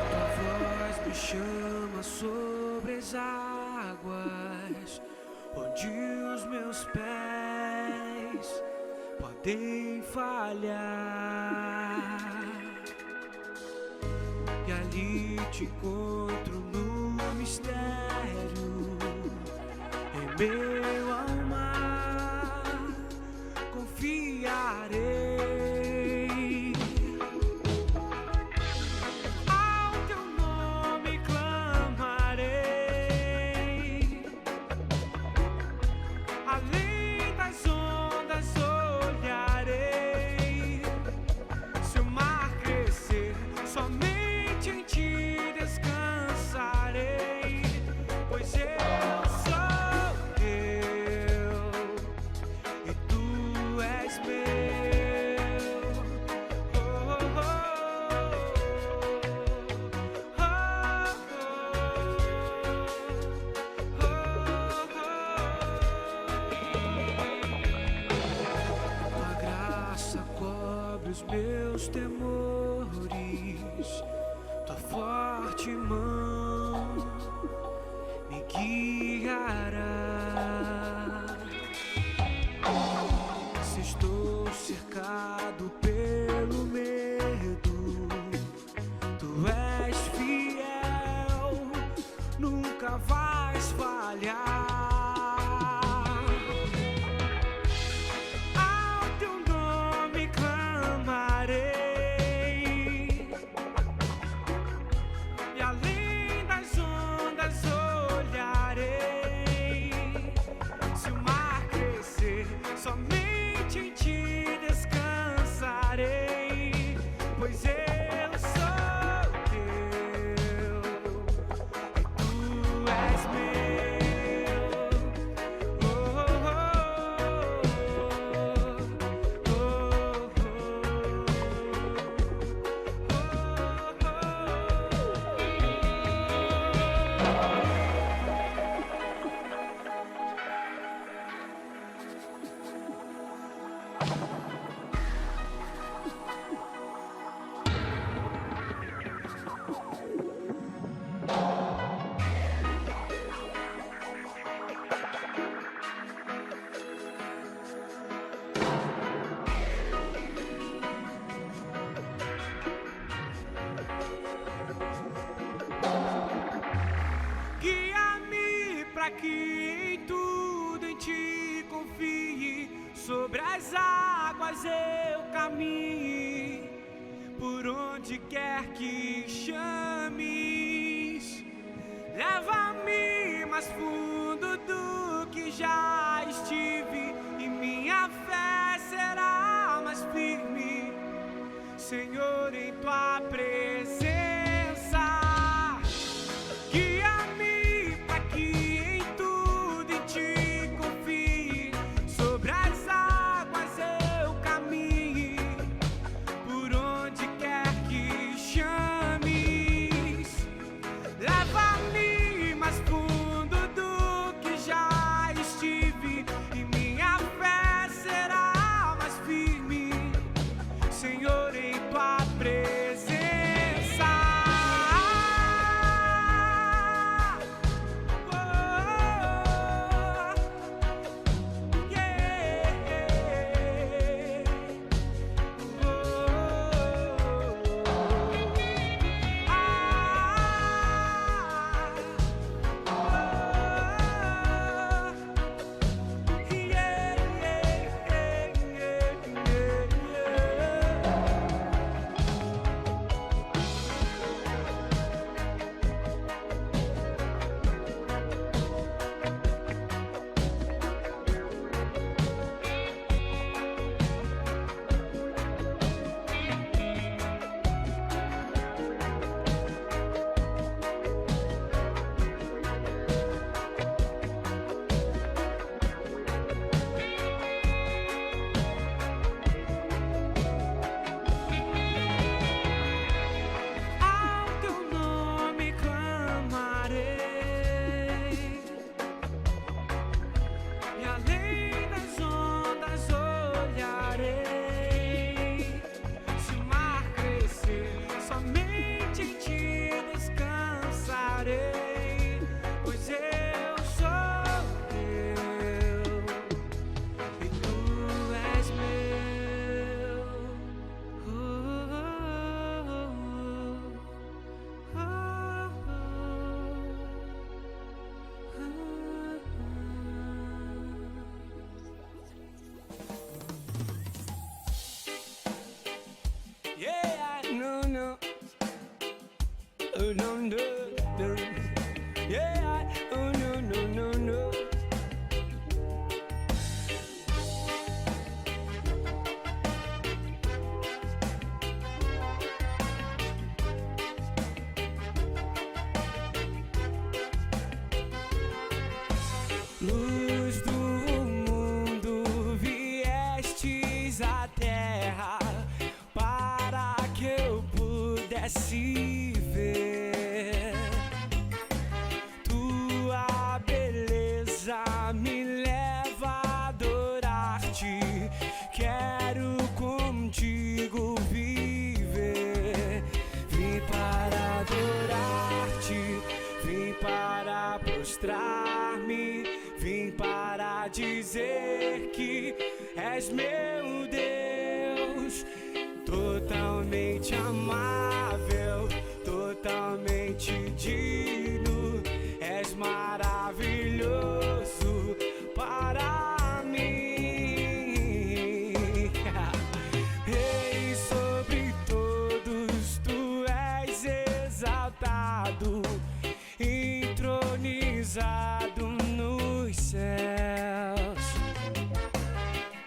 Tua voz me chama sobre as águas, onde os meus pés podem falhar. E ali te encontro no mistério, em meio ao mar confiarei. Ao teu nome clamarei, além das ondas olharei. Se o mar crescer, somente em ti descansarei, pois eu sou teu e tu és meu. Oh, oh, oh, oh, oh. Tua graça cobre os meus temores, tua forte mão me guiará. Se estou cercado pelo medo, tu és fiel, nunca vais falhar. Ao teu nome clamarei, e além das ondas olharei. Se o mar crescer, somente em ti descansarei, pois eu sou teu e tu és meu. Oh, oh, oh, oh, guia-me pra que em tudo em ti confie, sobre as águas eu caminhe, por onde quer que chames. Leva-me mais fundo do que já estive, e minha fé será mais firme, Senhor, em tua presença. Guia-me para que em tudo em ti confie, sobre as águas eu caminhe, por onde quer que chames. Leva-me mais fundo do que já estive, e minha fé será mais firme, Senhor, em tua presença. somente em ti descansarei, pois eu sou teu e tu és meu. Yeah, no, no. Oh, no, no, no. Yeah, oh, no, no, no, no. Luz do mundo, viestes à terra para que eu pudesse ver. Tua beleza me leva a adorar-te. Quero contigo viver. Vim para adorar-te, vim para prostrar-me, vim para dizer que és meu Deus, totalmente amável, totalmente digno, és maravilhoso para mim. Rei sobre todos, tu és exaltado, entronizado nos céus.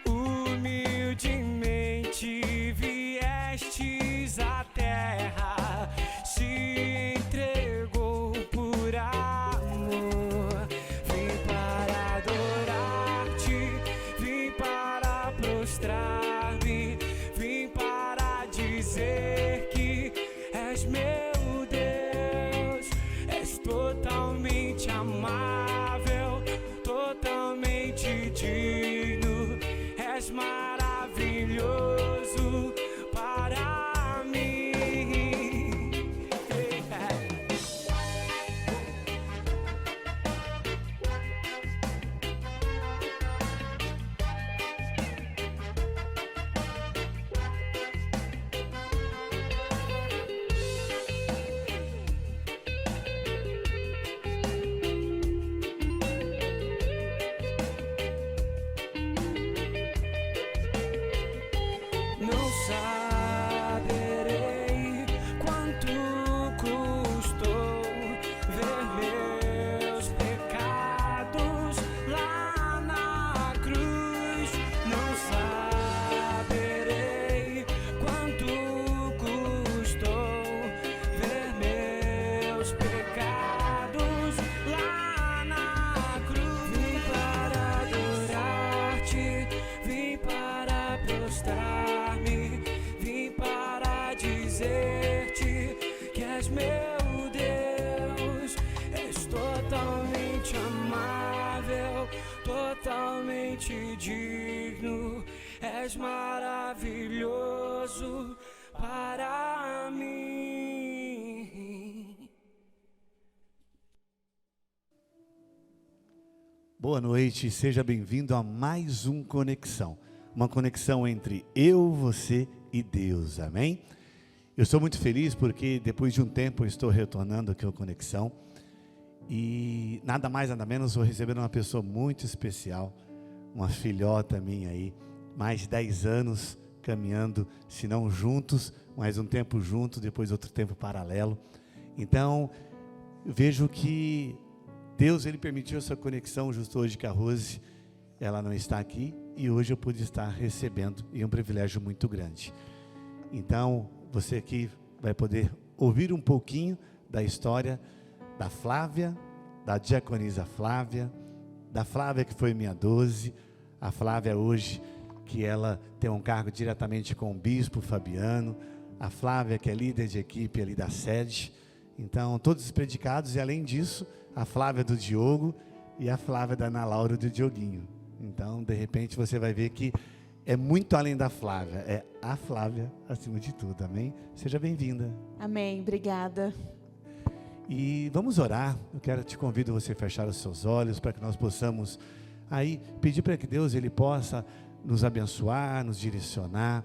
Humildemente viestes à terra, se entregou por amor. Vim para adorar-te, vim para prostrar-me, vim para dizer que és meu Deus, és totalmente amável, totalmente digno, és maravilhoso para mim. Não saberei quanto custou ver meus pecados lá na cruz. Não saberei quanto custou ver meus pecados lá na cruz. Vim para adorar-te, vim para prostrar-me, vim para dizer-te que és meu Deus, és totalmente amável, totalmente digno, és maravilhoso para mim. Boa noite, seja bem-vindo a mais um Conexão. Uma conexão entre eu, você e Deus, amém? Eu estou muito feliz porque depois de um tempo eu estou retornando aqui ao Conexão. E nada mais, nada menos, vou receber uma pessoa muito especial, uma filhota minha aí, mais de 10 anos caminhando, se não juntos, mas um tempo junto, depois outro tempo paralelo. Então, eu vejo que Deus, Ele permitiu essa conexão justo hoje que a Rose, ela não está aqui, e hoje eu pude estar recebendo, e é um privilégio muito grande. Então, você aqui vai poder ouvir um pouquinho da história da Flávia, da diaconisa Flávia, da Flávia que foi minha 12, a Flávia hoje, que ela tem um cargo diretamente com o bispo Fabiano, a Flávia que é líder de equipe ali da sede. Então, todos os predicados, e além disso, a Flávia do Diogo e a Flávia da Ana Laura do Dioguinho. Então, de repente, você vai ver que é muito além da Flávia, é a Flávia acima de tudo, amém? Seja bem-vinda. Amém, obrigada. E vamos orar. Eu quero te convido você a fechar os seus olhos para que nós possamos aí pedir para que Deus ele possa nos abençoar, nos direcionar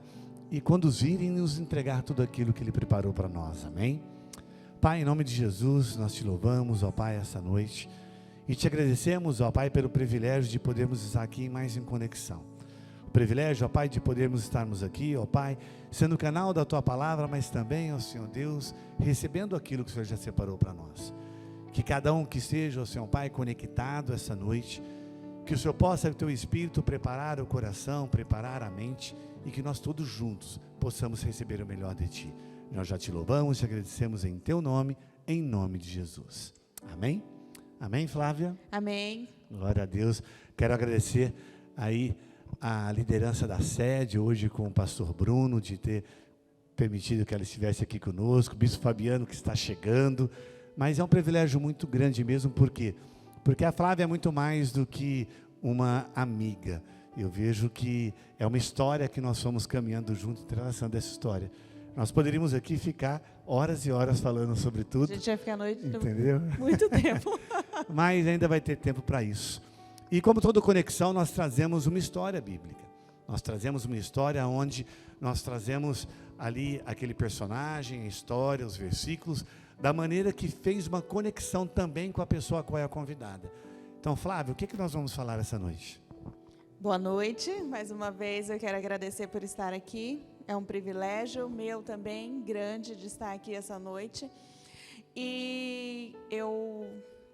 e conduzir e nos entregar tudo aquilo que Ele preparou para nós, amém? Pai, em nome de Jesus, nós te louvamos, ó Pai, essa noite e te agradecemos, ó Pai, pelo privilégio de podermos estar aqui mais em conexão. O privilégio, ó Pai, de podermos estarmos aqui, ó Pai, sendo o canal da Tua Palavra, mas também, ó Senhor Deus, recebendo aquilo que o Senhor já separou para nós. Que cada um que esteja, ó Senhor Pai, conectado essa noite, que o Senhor possa, o Teu Espírito, preparar o coração, preparar a mente, e que nós todos juntos possamos receber o melhor de Ti. Nós já Te louvamos e te agradecemos em Teu nome, em nome de Jesus. Amém? Amém, Flávia? Amém. Glória a Deus. Quero agradecer aí a liderança da sede, hoje com o pastor Bruno, de ter permitido que ela estivesse aqui conosco, o bispo Fabiano que está chegando, mas é um privilégio muito grande mesmo, por quê? Porque a Flávia é muito mais do que uma amiga. Eu vejo que é uma história que nós fomos caminhando junto, entrelaçando essa história. Nós poderíamos aqui ficar horas e horas falando sobre tudo. A gente vai ficar a noite, entendeu? Muito tempo. Mas ainda vai ter tempo para isso. E como toda conexão, nós trazemos uma história bíblica. Nós trazemos uma história onde nós trazemos ali aquele personagem, a história, os versículos, da maneira que fez uma conexão também com a pessoa a qual é a convidada. Então, Flávio, o que nós vamos falar essa noite? Boa noite, mais uma vez eu quero agradecer por estar aqui. É um privilégio meu também, grande, de estar aqui essa noite. E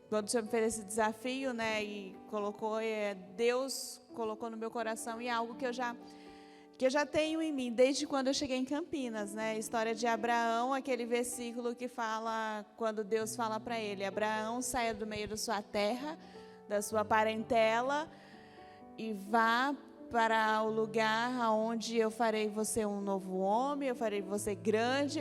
quando o Senhor me fez esse desafio, né, e colocou, Deus colocou no meu coração, e é algo que eu já tenho em mim, desde quando eu cheguei em Campinas, né, a história de Abraão, aquele versículo que fala, quando Deus fala para ele, Abraão, saia do meio da sua terra, da sua parentela, e vá para o lugar onde eu farei você um novo homem, eu farei você grande,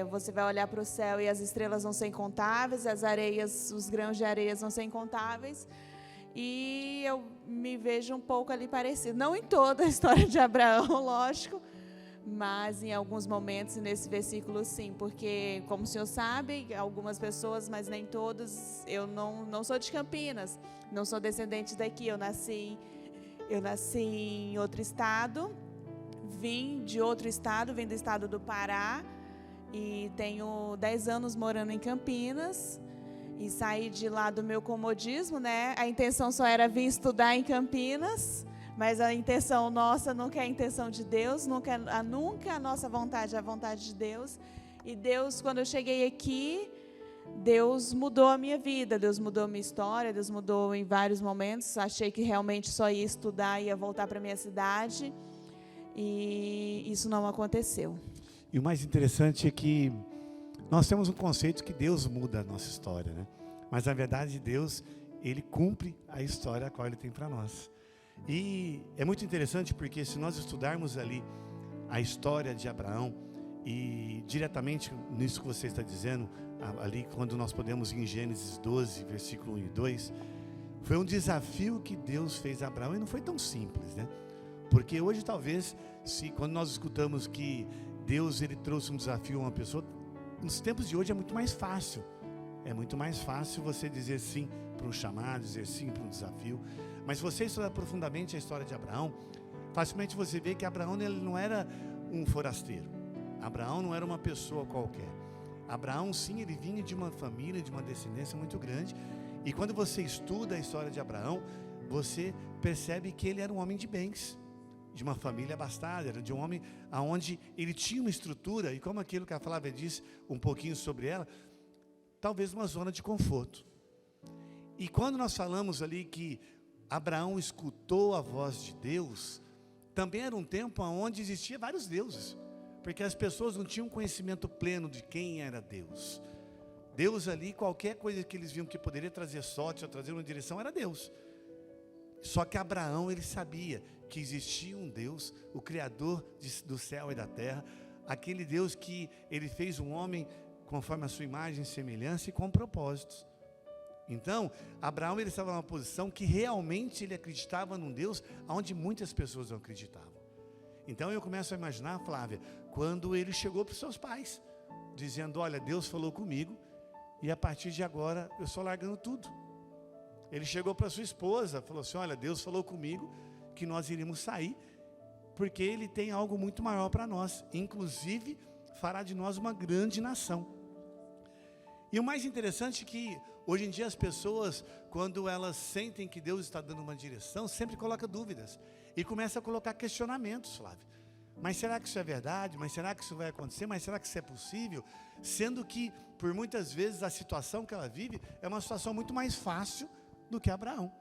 você vai olhar para o céu e as estrelas vão ser incontáveis, as areias, os grãos de areias vão ser incontáveis. E eu me vejo um pouco ali parecido, não em toda a história de Abraão, lógico, mas em alguns momentos nesse versículo sim, porque como o senhor sabe, algumas pessoas, mas nem todas, eu não sou de Campinas, não sou descendente daqui, eu nasci em outro estado, vim do estado do Pará, e tenho 10 anos morando em Campinas, e saí de lá do meu comodismo, né? A intenção só era vir estudar em Campinas, mas a intenção nossa nunca é a intenção de Deus, nunca a nossa vontade é a vontade de Deus. E Deus, quando eu cheguei aqui, Deus mudou a minha vida, Deus mudou a minha história, Deus mudou em vários momentos. Achei que realmente só ia estudar, ia voltar para a minha cidade, e isso não aconteceu. E o mais interessante é que nós temos um conceito que Deus muda a nossa história, né? Mas na verdade Deus, Ele cumpre a história a qual Ele tem para nós. E é muito interessante porque se nós estudarmos ali a história de Abraão, e diretamente nisso que você está dizendo, ali quando nós podemos ir em Gênesis 12, versículo 1 e 2, foi um desafio que Deus fez a Abraão, e não foi tão simples, né? Porque hoje talvez, quando nós escutamos que Deus ele trouxe um desafio a uma pessoa, nos tempos de hoje é muito mais fácil. É muito mais fácil você dizer sim para um chamado, dizer sim para um desafio. Mas se você estudar profundamente a história de Abraão, facilmente você vê que Abraão ele não era um forasteiro. Abraão não era uma pessoa qualquer. Abraão, sim, ele vinha de uma família, de uma descendência muito grande. E quando você estuda a história de Abraão, você percebe que ele era um homem de bens, de uma família abastada, era de um homem onde ele tinha uma estrutura, e como aquilo que a Flávia disse um pouquinho sobre ela, talvez uma zona de conforto. E quando nós falamos ali que Abraão escutou a voz de Deus, também era um tempo onde existia vários deuses, porque as pessoas não tinham conhecimento pleno de quem era Deus. Deus ali, qualquer coisa que eles viam que poderia trazer sorte ou trazer uma direção, era Deus. Só que Abraão, ele sabia que existia um Deus, o Criador do céu e da terra, aquele Deus que ele fez um homem conforme a sua imagem e semelhança e com propósitos. Então, Abraão ele estava numa posição que realmente ele acreditava num Deus onde muitas pessoas não acreditavam. Então eu começo a imaginar, Flávia, quando ele chegou para os seus pais, dizendo, olha, Deus falou comigo, e a partir de agora eu estou largando tudo. Ele chegou para sua esposa, falou assim, olha, Deus falou comigo que nós iríamos sair, porque Ele tem algo muito maior para nós, inclusive fará de nós uma grande nação. E o mais interessante é que hoje em dia as pessoas, quando elas sentem que Deus está dando uma direção, sempre colocam dúvidas e começam a colocar questionamentos, Flávio. Mas será que isso é verdade? Mas será que isso vai acontecer? Mas será que isso é possível? Sendo que, por muitas vezes, a situação que ela vive é uma situação muito mais fácil do que Abraão.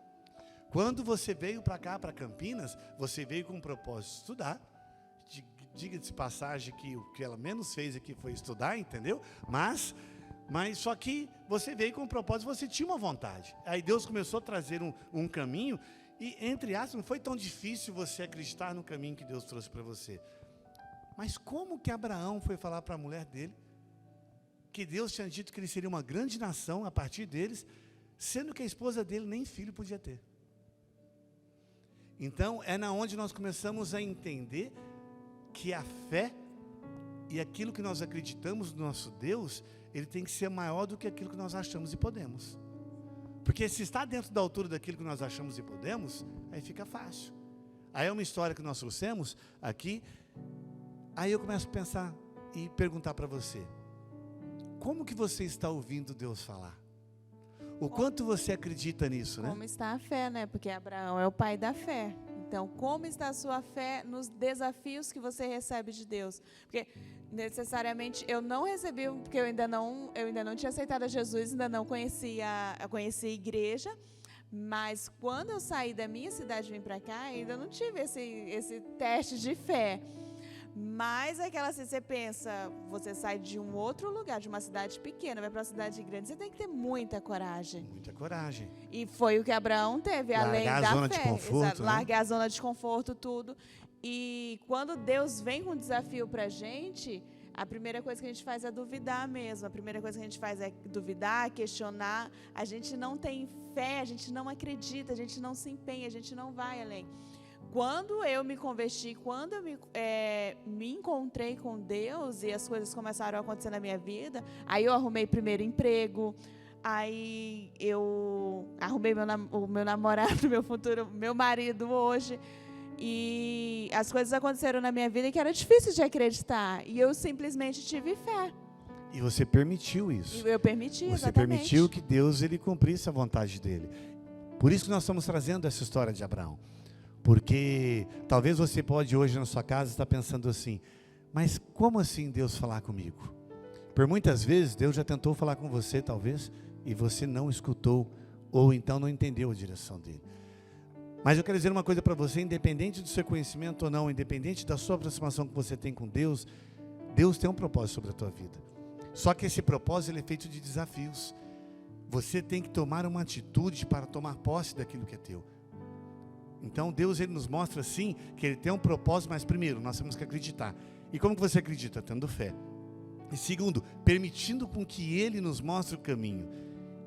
Quando você veio para cá, para Campinas, você veio com o propósito de estudar. Diga-se de passagem que o que ela menos fez aqui foi estudar, entendeu? Mas só que você veio com o propósito, você tinha uma vontade. Aí Deus começou a trazer um caminho, e entre aspas, não foi tão difícil você acreditar no caminho que Deus trouxe para você. Mas como que Abraão foi falar para a mulher dele, que Deus tinha dito que ele seria uma grande nação a partir deles, sendo que a esposa dele nem filho podia ter? Então, é na onde nós começamos a entender que a fé e aquilo que nós acreditamos no nosso Deus, ele tem que ser maior do que aquilo que nós achamos e podemos. Porque se está dentro da altura daquilo que nós achamos e podemos, aí fica fácil. Aí é uma história que nós trouxemos aqui, aí eu começo a pensar e perguntar para você, como que você está ouvindo Deus falar? O quanto você acredita nisso, né? Como está a fé, né? Porque Abraão é o pai da fé. Então, como está a sua fé nos desafios que você recebe de Deus? Porque, necessariamente, eu não recebi, porque eu ainda não tinha aceitado a Jesus, ainda não conhecia a igreja, mas quando eu saí da minha cidade e vim para cá, ainda não tive esse teste de fé. Mas aquela assim, você pensa, você sai de um outro lugar, de uma cidade pequena, vai para uma cidade grande, você tem que ter muita coragem. Muita coragem. E foi o que Abraão teve, além da fé. Largar a zona de conforto, né? Largar a zona de conforto, tudo. E quando Deus vem com um desafio para a gente, a primeira coisa que a gente faz é duvidar mesmo. A primeira coisa que a gente faz é duvidar, questionar. A gente não tem fé, a gente não acredita, a gente não se empenha, a gente não vai além. Quando eu me converti, quando eu me encontrei com Deus e as coisas começaram a acontecer na minha vida, aí eu arrumei primeiro emprego, aí eu arrumei o meu namorado, meu marido hoje, e as coisas aconteceram na minha vida que era difícil de acreditar, e eu simplesmente tive fé. E você permitiu isso. Eu permiti, você exatamente. Permitiu que Deus ele cumprisse a vontade dele. Por isso que nós estamos trazendo essa história de Abraão. Porque talvez você pode hoje na sua casa estar pensando assim, mas como assim Deus falar comigo? Por muitas vezes Deus já tentou falar com você talvez, e você não escutou, ou então não entendeu a direção dele. Mas eu quero dizer uma coisa para você, independente do seu conhecimento ou não, independente da sua aproximação que você tem com Deus, Deus tem um propósito sobre a tua vida. Só que esse propósito ele é feito de desafios. Você tem que tomar uma atitude para tomar posse daquilo que é teu. Então Deus ele nos mostra sim que Ele tem um propósito, mas primeiro nós temos que acreditar. E como que você acredita? Tendo fé. E segundo, permitindo com que Ele nos mostre o caminho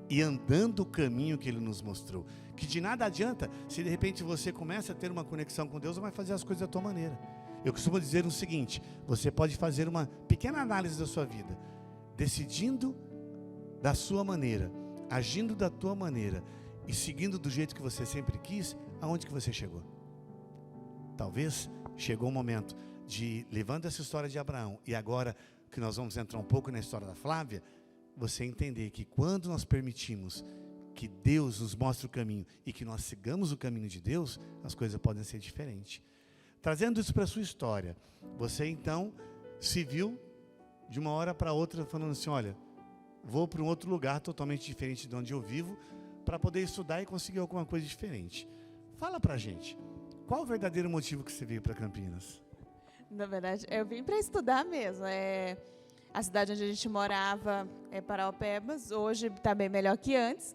e andando o caminho que Ele nos mostrou. Que de nada adianta se de repente você começa a ter uma conexão com Deus, ou vai fazer as coisas da tua maneira. Eu costumo dizer o seguinte, você pode fazer uma pequena análise da sua vida, decidindo da sua maneira, agindo da tua maneira e seguindo do jeito que você sempre quis. Aonde que você chegou? Talvez chegou o momento de, levando essa história de Abraão, e agora que nós vamos entrar um pouco na história da Flávia, você entender que quando nós permitimos que Deus nos mostre o caminho e que nós sigamos o caminho de Deus, as coisas podem ser diferentes. Trazendo isso para a sua história, você então se viu de uma hora para outra falando assim, olha, vou para um outro lugar totalmente diferente de onde eu vivo, para poder estudar e conseguir alguma coisa diferente. Fala pra gente, qual o verdadeiro motivo que você veio para Campinas? Na verdade, eu vim para estudar mesmo. A cidade onde a gente morava é Paraupebas, hoje está bem melhor que antes.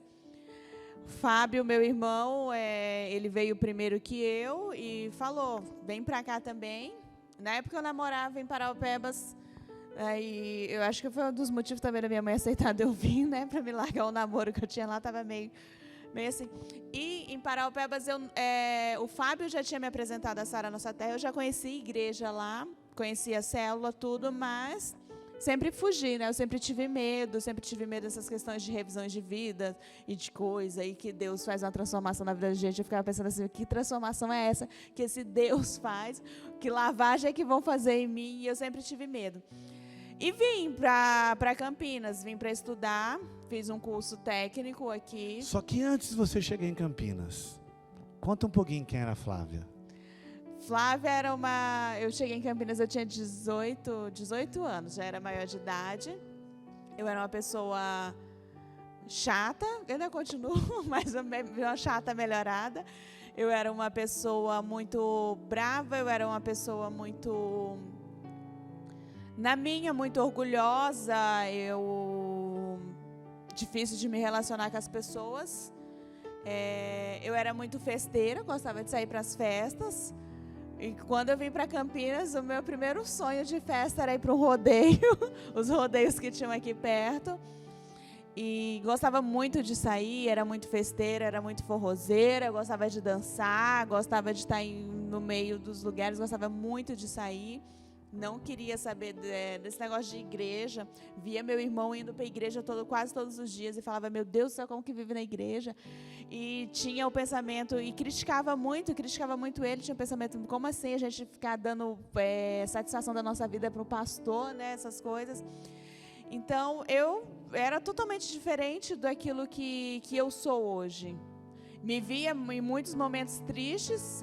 Fábio, meu irmão, ele veio primeiro que eu e falou, vem para cá também. Na época eu namorava em Paraupebas, Aí, eu acho que foi um dos motivos também da minha mãe aceitar de eu vir, né? Pra me largar o namoro que eu tinha lá, tava meio assim. E em Paraupebas, o Fábio já tinha me apresentado a Sara Nossa Terra, eu já conheci a igreja lá, conhecia a célula, tudo, mas sempre fugi, né? Eu sempre tive medo dessas questões de revisões de vida e de coisa, e que Deus faz uma transformação na vida da gente. Eu ficava pensando assim, que transformação é essa que esse Deus faz? Que lavagem é que vão fazer em mim? E eu sempre tive medo. E vim para Campinas, vim para estudar, fiz um curso técnico aqui. Só que antes de você chegar em Campinas, conta um pouquinho quem era a Flávia. Flávia era eu cheguei em Campinas, eu tinha 18 anos, já era maior de idade. Eu era uma pessoa chata, eu ainda continuo, mas uma chata melhorada. Eu era uma pessoa muito brava, eu era uma pessoa muito... muito orgulhosa, difícil de me relacionar com as pessoas. Eu era muito festeira, gostava de sair para as festas. E quando eu vim para Campinas, o meu primeiro sonho de festa era ir para um rodeio, os rodeios que tinham aqui perto. E gostava muito de sair, era muito festeira, era muito forrozeira, gostava de dançar, gostava de estar no meio dos lugares, gostava muito de sair. Não queria saber desse negócio de igreja. Via meu irmão indo para a igreja quase todos os dias e falava, meu Deus do céu, como que vive na igreja? E tinha o pensamento, e criticava muito ele, tinha o pensamento, como assim a gente ficar dando satisfação da nossa vida para o pastor, né, essas coisas. Então, eu era totalmente diferente daquilo que eu sou hoje. Me via em muitos momentos tristes,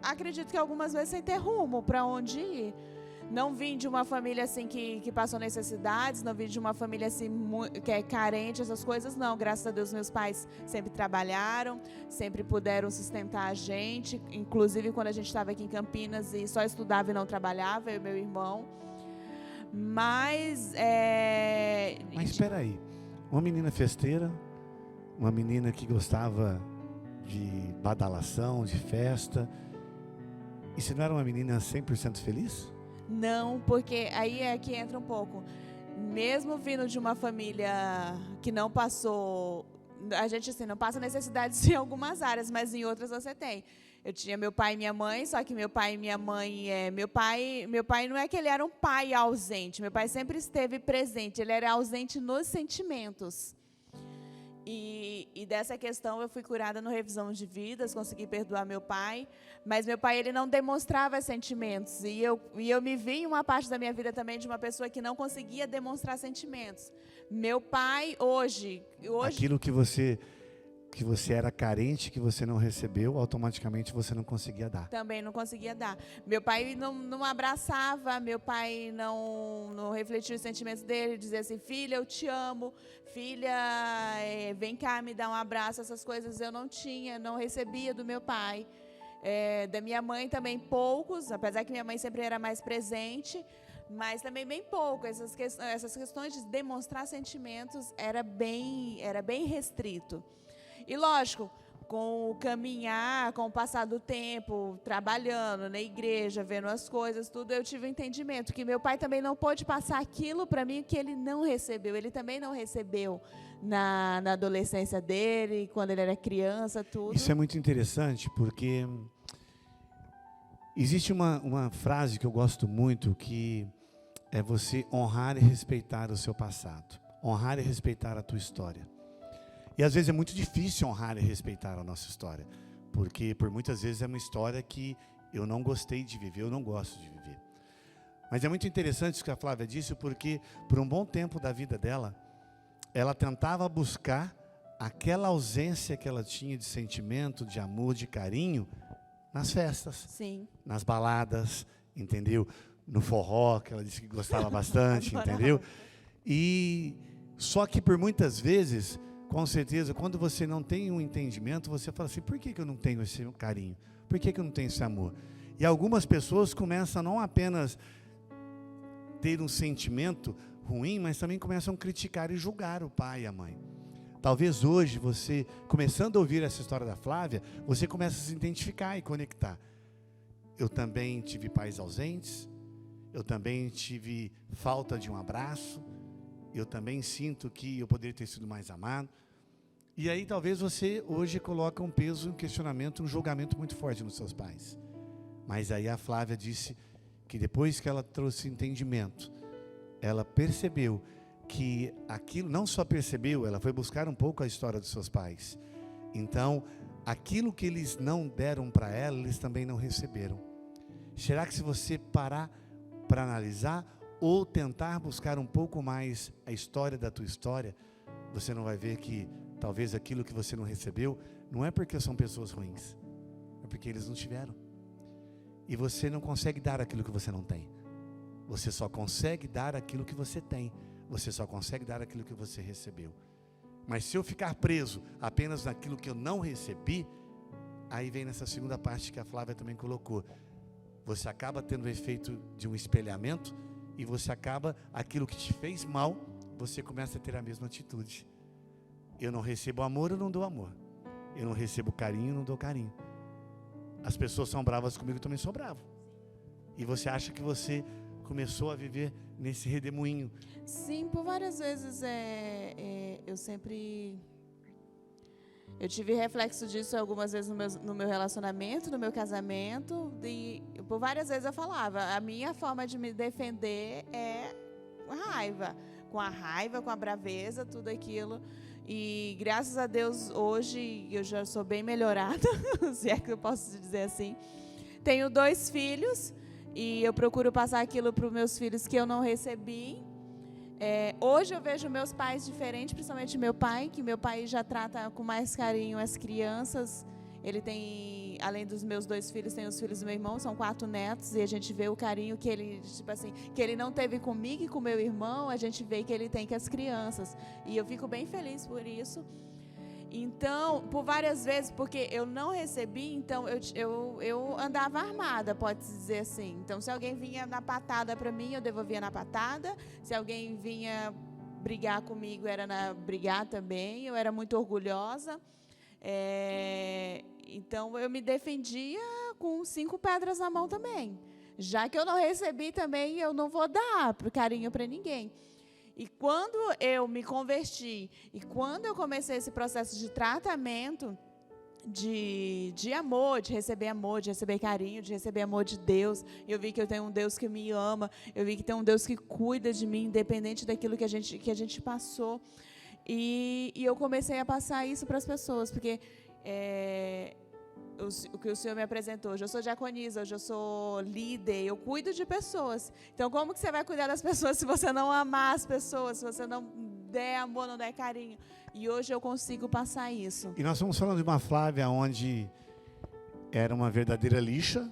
acredito que algumas vezes sem ter rumo para onde ir. Não vim de uma família assim que passou necessidades, não vim de uma família assim que é carente, essas coisas, não. Graças a Deus, meus pais sempre trabalharam, sempre puderam sustentar a gente, inclusive quando a gente estava aqui em Campinas e só estudava e não trabalhava, eu e meu irmão. Mas espera aí, uma menina festeira, uma menina que gostava de badalação, de festa, e você não era uma menina 100% feliz? Não, porque aí é que entra um pouco. Mesmo vindo de uma família que não passou... A gente assim, não passa necessidades em algumas áreas, mas em outras você tem. Eu tinha meu pai e minha mãe, só que meu pai e minha mãe... Meu pai não é que ele era um pai ausente. Meu pai sempre esteve presente. Ele era ausente nos sentimentos. E dessa questão eu fui curada no Revisão de Vidas, consegui perdoar meu pai, mas meu pai ele não demonstrava sentimentos, e eu me vi em uma parte da minha vida também de uma pessoa que não conseguia demonstrar sentimentos. Meu pai hoje aquilo que você era carente, que você não recebeu, automaticamente você não conseguia dar. Também não conseguia dar. Meu pai não abraçava, meu pai não refletia os sentimentos dele, dizia assim, filha, eu te amo, filha, vem cá, me dá um abraço, essas coisas eu não recebia do meu pai. Da minha mãe também poucos, apesar que minha mãe sempre era mais presente, mas também bem pouco. Essas questões de demonstrar sentimentos era bem restrito. E lógico, com o caminhar, com o passar do tempo, trabalhando na igreja, vendo as coisas, tudo, eu tive o entendimento que meu pai também não pôde passar aquilo para mim que ele não recebeu. Ele também não recebeu na adolescência dele, quando ele era criança, tudo. Isso é muito interessante, porque existe uma frase que eu gosto muito, que é você honrar e respeitar o seu passado. Honrar e respeitar a tua história. E às vezes é muito difícil honrar e respeitar a nossa história, porque por muitas vezes é uma história que eu não gostei de viver, eu não gosto de viver. Mas é muito interessante isso que a Flávia disse, porque por um bom tempo da vida dela, ela tentava buscar aquela ausência que ela tinha de sentimento, de amor, de carinho, nas festas, Sim. nas baladas, entendeu? No forró, que ela disse que gostava bastante, entendeu? E só que por muitas vezes... Com certeza, quando você não tem um entendimento, você fala assim, por que eu não tenho esse carinho? Por que eu não tenho esse amor? E algumas pessoas começam a não apenas ter um sentimento ruim, mas também começam a criticar e julgar o pai e a mãe. Talvez hoje você, começando a ouvir essa história da Flávia, você começa a se identificar e conectar. Eu também tive pais ausentes, eu também tive falta de um abraço, eu também sinto que eu poderia ter sido mais amado. E aí talvez você hoje coloca um peso, um questionamento, um julgamento muito forte nos seus pais. Mas aí a Flávia disse que depois que ela trouxe entendimento, ela percebeu que aquilo, não só percebeu, ela foi buscar um pouco a história dos seus pais. Então, aquilo que eles não deram para ela, eles também não receberam. Será que se você parar para analisar ou tentar buscar um pouco mais a história da tua história, você não vai ver que talvez aquilo que você não recebeu, não é porque são pessoas ruins, é porque eles não tiveram. E você não consegue dar aquilo que você não tem. Você só consegue dar aquilo que você tem. Você só consegue dar aquilo que você recebeu. Mas se eu ficar preso apenas naquilo que eu não recebi, aí vem nessa segunda parte que a Flávia também colocou. Você acaba tendo o efeito de um espelhamento e você acaba, aquilo que te fez mal, você começa a ter a mesma atitude. Eu não recebo amor, eu não dou amor. Eu não recebo carinho, eu não dou carinho. As pessoas são bravas comigo, eu também sou bravo. E você acha que você começou a viver nesse redemoinho. Sim, por várias vezes eu tive reflexo disso algumas vezes no meu relacionamento, no meu casamento, e por várias vezes eu falava, a minha forma de me defender é com a raiva, com a braveza, tudo aquilo. E graças a Deus hoje eu já sou bem melhorada, se é que eu posso dizer assim. Tenho 2 filhos e eu procuro passar aquilo para os meus filhos que eu não recebi. Hoje eu vejo meus pais diferentes, principalmente meu pai, que meu pai já trata com mais carinho as crianças. Ele tem, além dos meus 2 filhos, tem os filhos do meu irmão, são 4 netos, e a gente vê o carinho que ele, tipo assim, que ele não teve comigo e com meu irmão, a gente vê que ele tem com as crianças. E eu fico bem feliz por isso. Então, por várias vezes, porque eu não recebi, então eu andava armada, pode-se dizer assim. Então, se alguém vinha na patada para mim, eu devolvia na patada. Se alguém vinha brigar comigo, era na brigar também. Eu era muito orgulhosa. Então, eu me defendia com 5 pedras na mão também. Já que eu não recebi também, eu não vou dar carinho para ninguém. E quando eu me converti, e quando eu comecei esse processo de tratamento, de amor, de receber carinho, de receber amor de Deus, eu vi que eu tenho um Deus que me ama, eu vi que tem um Deus que cuida de mim, independente daquilo que a gente passou. E eu comecei a passar isso para as pessoas, porque o que o Senhor me apresentou, hoje eu sou diaconisa, hoje eu sou líder, eu cuido de pessoas. Então, como que você vai cuidar das pessoas se você não amar as pessoas, se você não der amor, não der carinho? E hoje eu consigo passar isso. E nós estamos falando de uma Flávia onde era uma verdadeira lixa,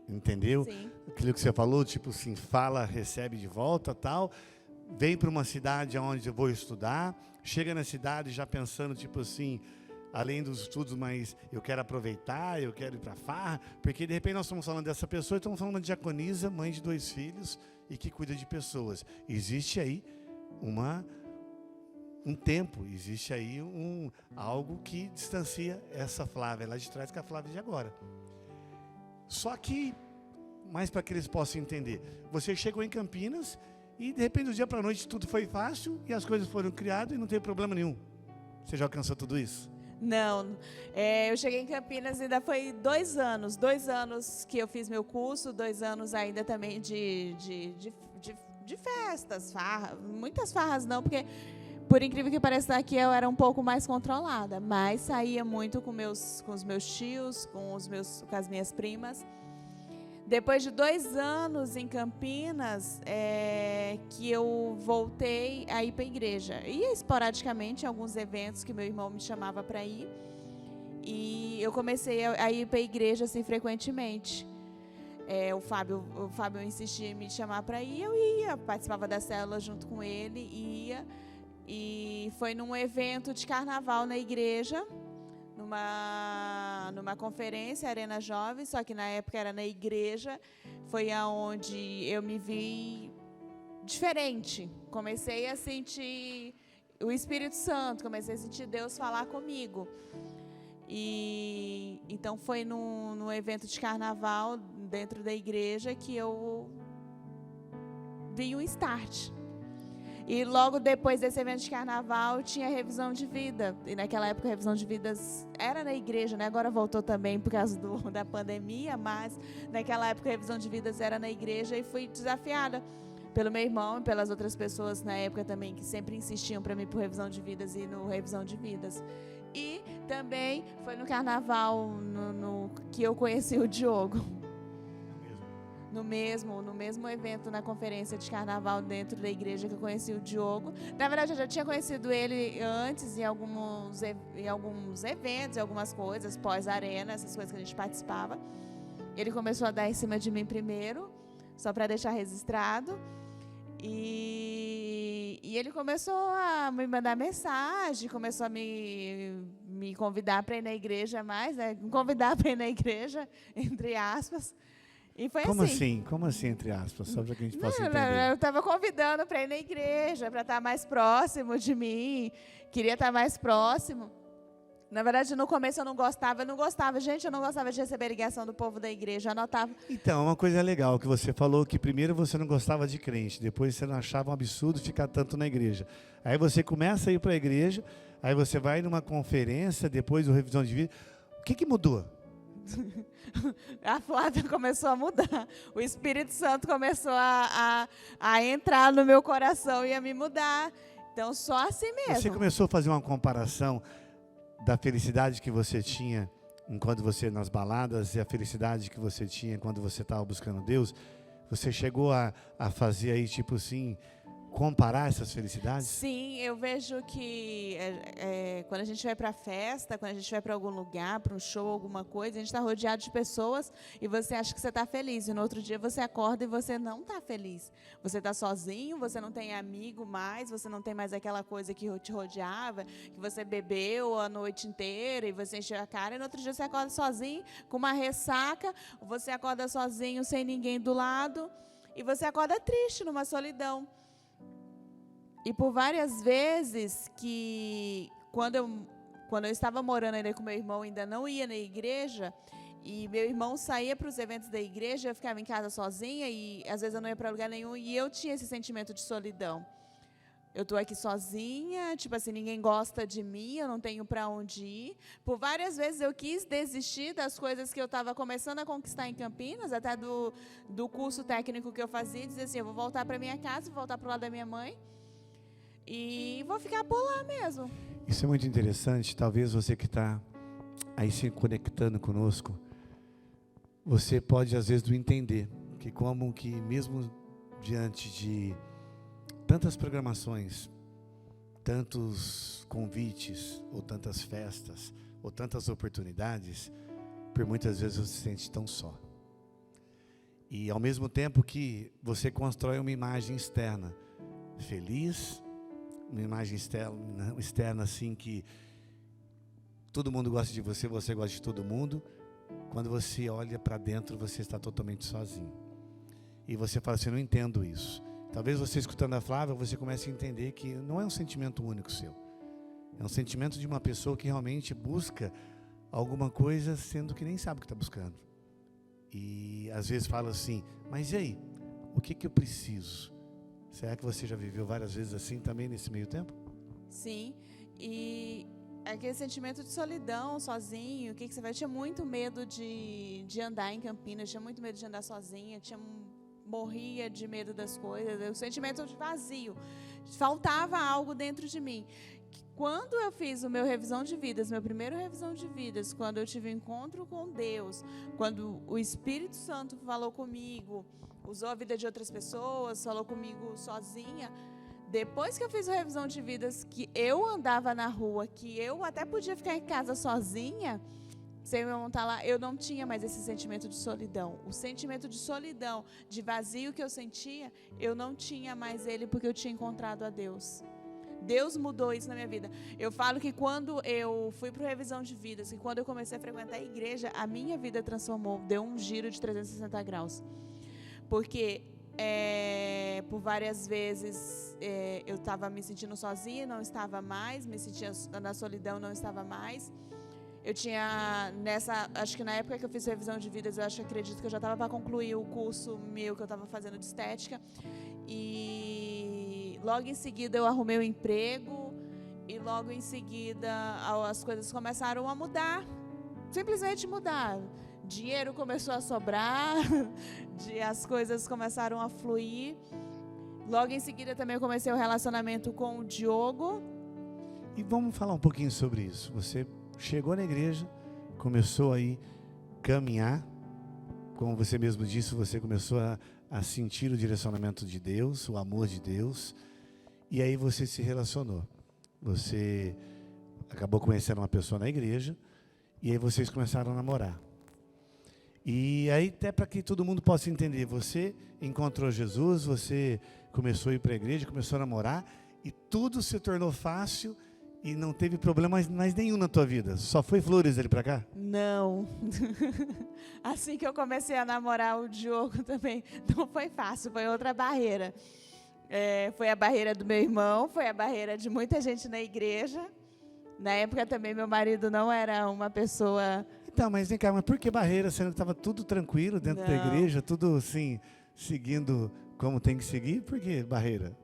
entendeu? Sim. Aquilo que você falou, tipo assim, fala, recebe de volta, tal. Vem para uma cidade onde eu vou estudar, chega na cidade já pensando, tipo assim, além dos estudos, mas eu quero aproveitar, eu quero ir para a farra, porque de repente nós estamos falando dessa pessoa, estamos falando de diaconisa, mãe de 2 filhos e que cuida de pessoas. Existe aí um tempo, existe aí algo que distancia essa Flávia lá de trás com a Flávia de agora. Só que, mais para que eles possam entender, você chegou em Campinas e de repente do dia para a noite tudo foi fácil e as coisas foram criadas e não teve problema nenhum. Você já alcançou tudo isso? Não, eu cheguei em Campinas, ainda foi 2 anos que eu fiz meu curso, 2 anos ainda também de festas, farras, muitas farras não, porque por incrível que pareça aqui eu era um pouco mais controlada, mas saía muito com os meus tios, com as minhas primas. Depois de 2 anos em Campinas, que eu voltei a ir para a igreja. Ia esporadicamente em alguns eventos que meu irmão me chamava para ir. E eu comecei a ir para a igreja assim, frequentemente. O Fábio insistia em me chamar para ir, eu ia. Participava da célula junto com ele, ia. E foi num evento de carnaval na igreja, numa conferência, Arena Jovem, só que na época era na igreja, foi aonde eu me vi diferente. Comecei a sentir o Espírito Santo, comecei a sentir Deus falar comigo. E então foi num evento de carnaval dentro da igreja que eu vinha um start. E logo depois desse evento de carnaval, tinha revisão de vida. E naquela época, a revisão de vidas era na igreja, né? Agora voltou também por causa da pandemia, mas naquela época, a revisão de vidas era na igreja e fui desafiada pelo meu irmão e pelas outras pessoas na época também, que sempre insistiam para mim por revisão de vidas e no revisão de vidas. E também foi no carnaval que eu conheci o Diogo. No mesmo evento, na conferência de carnaval dentro da igreja que eu conheci o Diogo. Na verdade, eu já tinha conhecido ele antes em alguns eventos, em algumas coisas, pós-arena, essas coisas que a gente participava. Ele começou a dar em cima de mim primeiro, só para deixar registrado. E ele começou a me mandar mensagem, começou a me convidar para ir na igreja mais, né? Me convidar para ir na igreja, entre aspas. E foi Como assim. assim? Como assim, entre aspas? Só para que a gente possa entender. Eu estava convidando para ir na igreja, para estar mais próximo de mim. Queria estar mais próximo. Na verdade, no começo eu não gostava. Gente, eu não gostava de receber ligação do povo da igreja. Eu anotava. Então, uma coisa legal que você falou, que primeiro você não gostava de crente, depois você não achava um absurdo ficar tanto na igreja. Aí você começa a ir para a igreja, aí você vai numa conferência, depois do revisão de vida. O que mudou? A Flávia começou a mudar. O Espírito Santo começou a entrar no meu coração e a me mudar. Então, só assim mesmo. Você começou a fazer uma comparação da felicidade que você tinha enquanto você nas baladas e a felicidade que você tinha quando você estava buscando Deus. Você chegou a fazer aí, tipo assim, comparar essas felicidades? Sim, eu vejo que quando a gente vai para festa, quando a gente vai para algum lugar, para um show, alguma coisa, a gente está rodeado de pessoas e você acha que você está feliz. E no outro dia você acorda e você não está feliz. Você está sozinho, você não tem amigo mais, você não tem mais aquela coisa que te rodeava, que você bebeu a noite inteira e você encheu a cara. E no outro dia você acorda sozinho, com uma ressaca, você acorda sozinho, sem ninguém do lado, e você acorda triste, numa solidão. E por várias vezes que, quando eu estava morando ainda com meu irmão, ainda não ia na igreja, e meu irmão saía para os eventos da igreja, eu ficava em casa sozinha, e às vezes eu não ia para lugar nenhum, e eu tinha esse sentimento de solidão. Eu estou aqui sozinha, tipo assim, ninguém gosta de mim, eu não tenho para onde ir. Por várias vezes eu quis desistir das coisas que eu estava começando a conquistar em Campinas, até do curso técnico que eu fazia, e dizer assim, eu vou voltar para minha casa, vou voltar para o lado da minha mãe, e vou ficar por lá mesmo. Isso é muito interessante. Talvez você que está aí se conectando conosco, você pode às vezes não entender que como que mesmo diante de tantas programações, tantos convites, ou tantas festas, ou tantas oportunidades, por muitas vezes você se sente tão só. E ao mesmo tempo que você constrói uma imagem externa, feliz, uma imagem externa assim que todo mundo gosta de você, você gosta de todo mundo. Quando você olha para dentro, você está totalmente sozinho. E você fala assim, eu não entendo isso. Talvez você escutando a Flávia, você comece a entender que não é um sentimento único seu. É um sentimento de uma pessoa que realmente busca alguma coisa, sendo que nem sabe o que está buscando. E às vezes fala assim, mas e aí? O que eu preciso? Será que você já viveu várias vezes assim também nesse meio tempo? Sim, e aquele sentimento de solidão, sozinho, o que você vai? Eu tinha muito medo de andar em Campinas, tinha muito medo de andar sozinha, morria de medo das coisas, o sentimento de vazio, faltava algo dentro de mim. Quando eu fiz o meu revisão de vidas, meu primeiro revisão de vidas, quando eu tive um encontro com Deus, quando o Espírito Santo falou comigo, usou a vida de outras pessoas, falou comigo sozinha, depois que eu fiz a revisão de vidas, que eu andava na rua, que eu até podia ficar em casa sozinha, sem meu irmão estar lá, eu não tinha mais esse sentimento de solidão. O sentimento de solidão, de vazio que eu sentia, eu não tinha mais ele porque eu tinha encontrado a Deus. Deus mudou isso na minha vida. Eu falo que quando eu fui para a revisão de vidas, e quando eu comecei a frequentar a igreja, a minha vida transformou, deu um giro de 360 graus. Porque por várias vezes eu estava me sentindo sozinha, não estava mais, me sentia na solidão, não estava mais. Eu tinha, acho que na época que eu fiz revisão de vidas, acredito que eu já estava para concluir o curso meu que eu estava fazendo de estética. E logo em seguida eu arrumei um emprego. E logo em seguida as coisas começaram a mudar. Simplesmente mudar. Dinheiro começou a sobrar. As coisas começaram a fluir. Logo em seguida também eu comecei o relacionamento com o Diogo. E vamos falar um pouquinho sobre isso. Você chegou na igreja, começou aí caminhar, como você mesmo disse, você começou a sentir o direcionamento de Deus, o amor de Deus, e aí você se relacionou. Você acabou conhecendo uma pessoa na igreja, e aí vocês começaram a namorar. E aí, até para que todo mundo possa entender, você encontrou Jesus, você começou a ir para a igreja, começou a namorar, e tudo se tornou fácil, e não teve problema mais nenhum na tua vida? Só foi flores dele para cá? Não. Assim que eu comecei a namorar o Diogo também, não foi fácil, foi outra barreira. Foi a barreira do meu irmão, foi a barreira de muita gente na igreja. Na época também meu marido não era uma pessoa... Então, mas vem cá, mas por que barreira? Sendo que estava tudo tranquilo dentro da igreja, tudo assim, seguindo como tem que seguir? Por que barreira?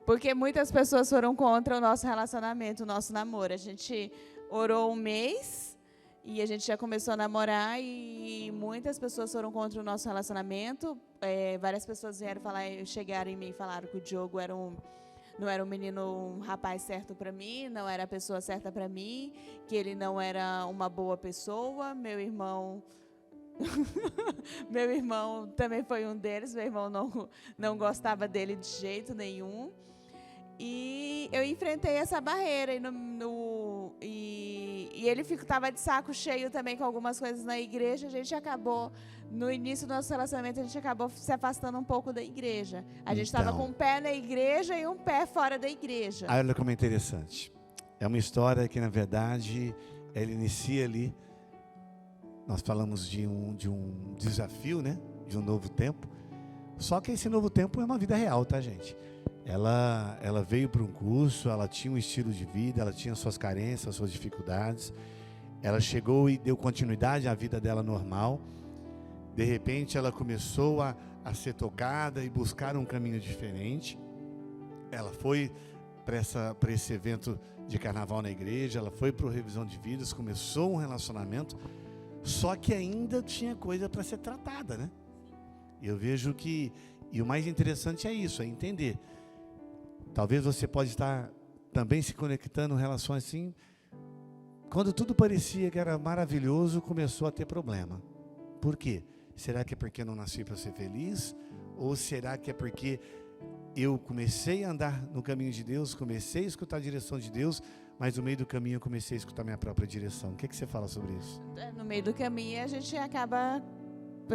Porque muitas pessoas foram contra o nosso relacionamento, o nosso namoro. A gente orou um mês e a gente já começou a namorar e muitas pessoas foram contra o nosso relacionamento. Várias pessoas chegaram em mim e falaram que o Diogo não era um rapaz certo para mim, não era a pessoa certa para mim, que ele não era uma boa pessoa. Meu irmão... meu irmão também foi um deles. Meu irmão não gostava dele de jeito nenhum. E eu enfrentei essa barreira e ele estava de saco cheio também com algumas coisas na igreja. A gente acabou, no início do nosso relacionamento, a gente acabou se afastando um pouco da igreja. A gente estava com um pé na igreja e um pé fora da igreja. Olha como é interessante. É uma história que, na verdade, ela inicia ali. Nós falamos de um desafio, né? De um novo tempo. Só que esse novo tempo é uma vida real, tá, gente? Ela veio para um curso, ela tinha um estilo de vida, ela tinha suas carências, suas dificuldades. Ela chegou e deu continuidade à vida dela normal. De repente, ela começou a ser tocada e buscar um caminho diferente. Ela foi para esse evento de carnaval na igreja, ela foi para o Revisão de Vidas, começou um relacionamento, só que ainda tinha coisa para ser tratada, né? E eu vejo que, e o mais interessante é isso, é entender. Talvez você pode estar também se conectando em relação assim, quando tudo parecia que era maravilhoso, começou a ter problema. Por quê? Será que é porque eu não nasci para ser feliz? Ou será que é porque eu comecei a andar no caminho de Deus, comecei a escutar a direção de Deus, mas no meio do caminho eu comecei a escutar minha própria direção? O que você fala sobre isso? No meio do caminho a gente acaba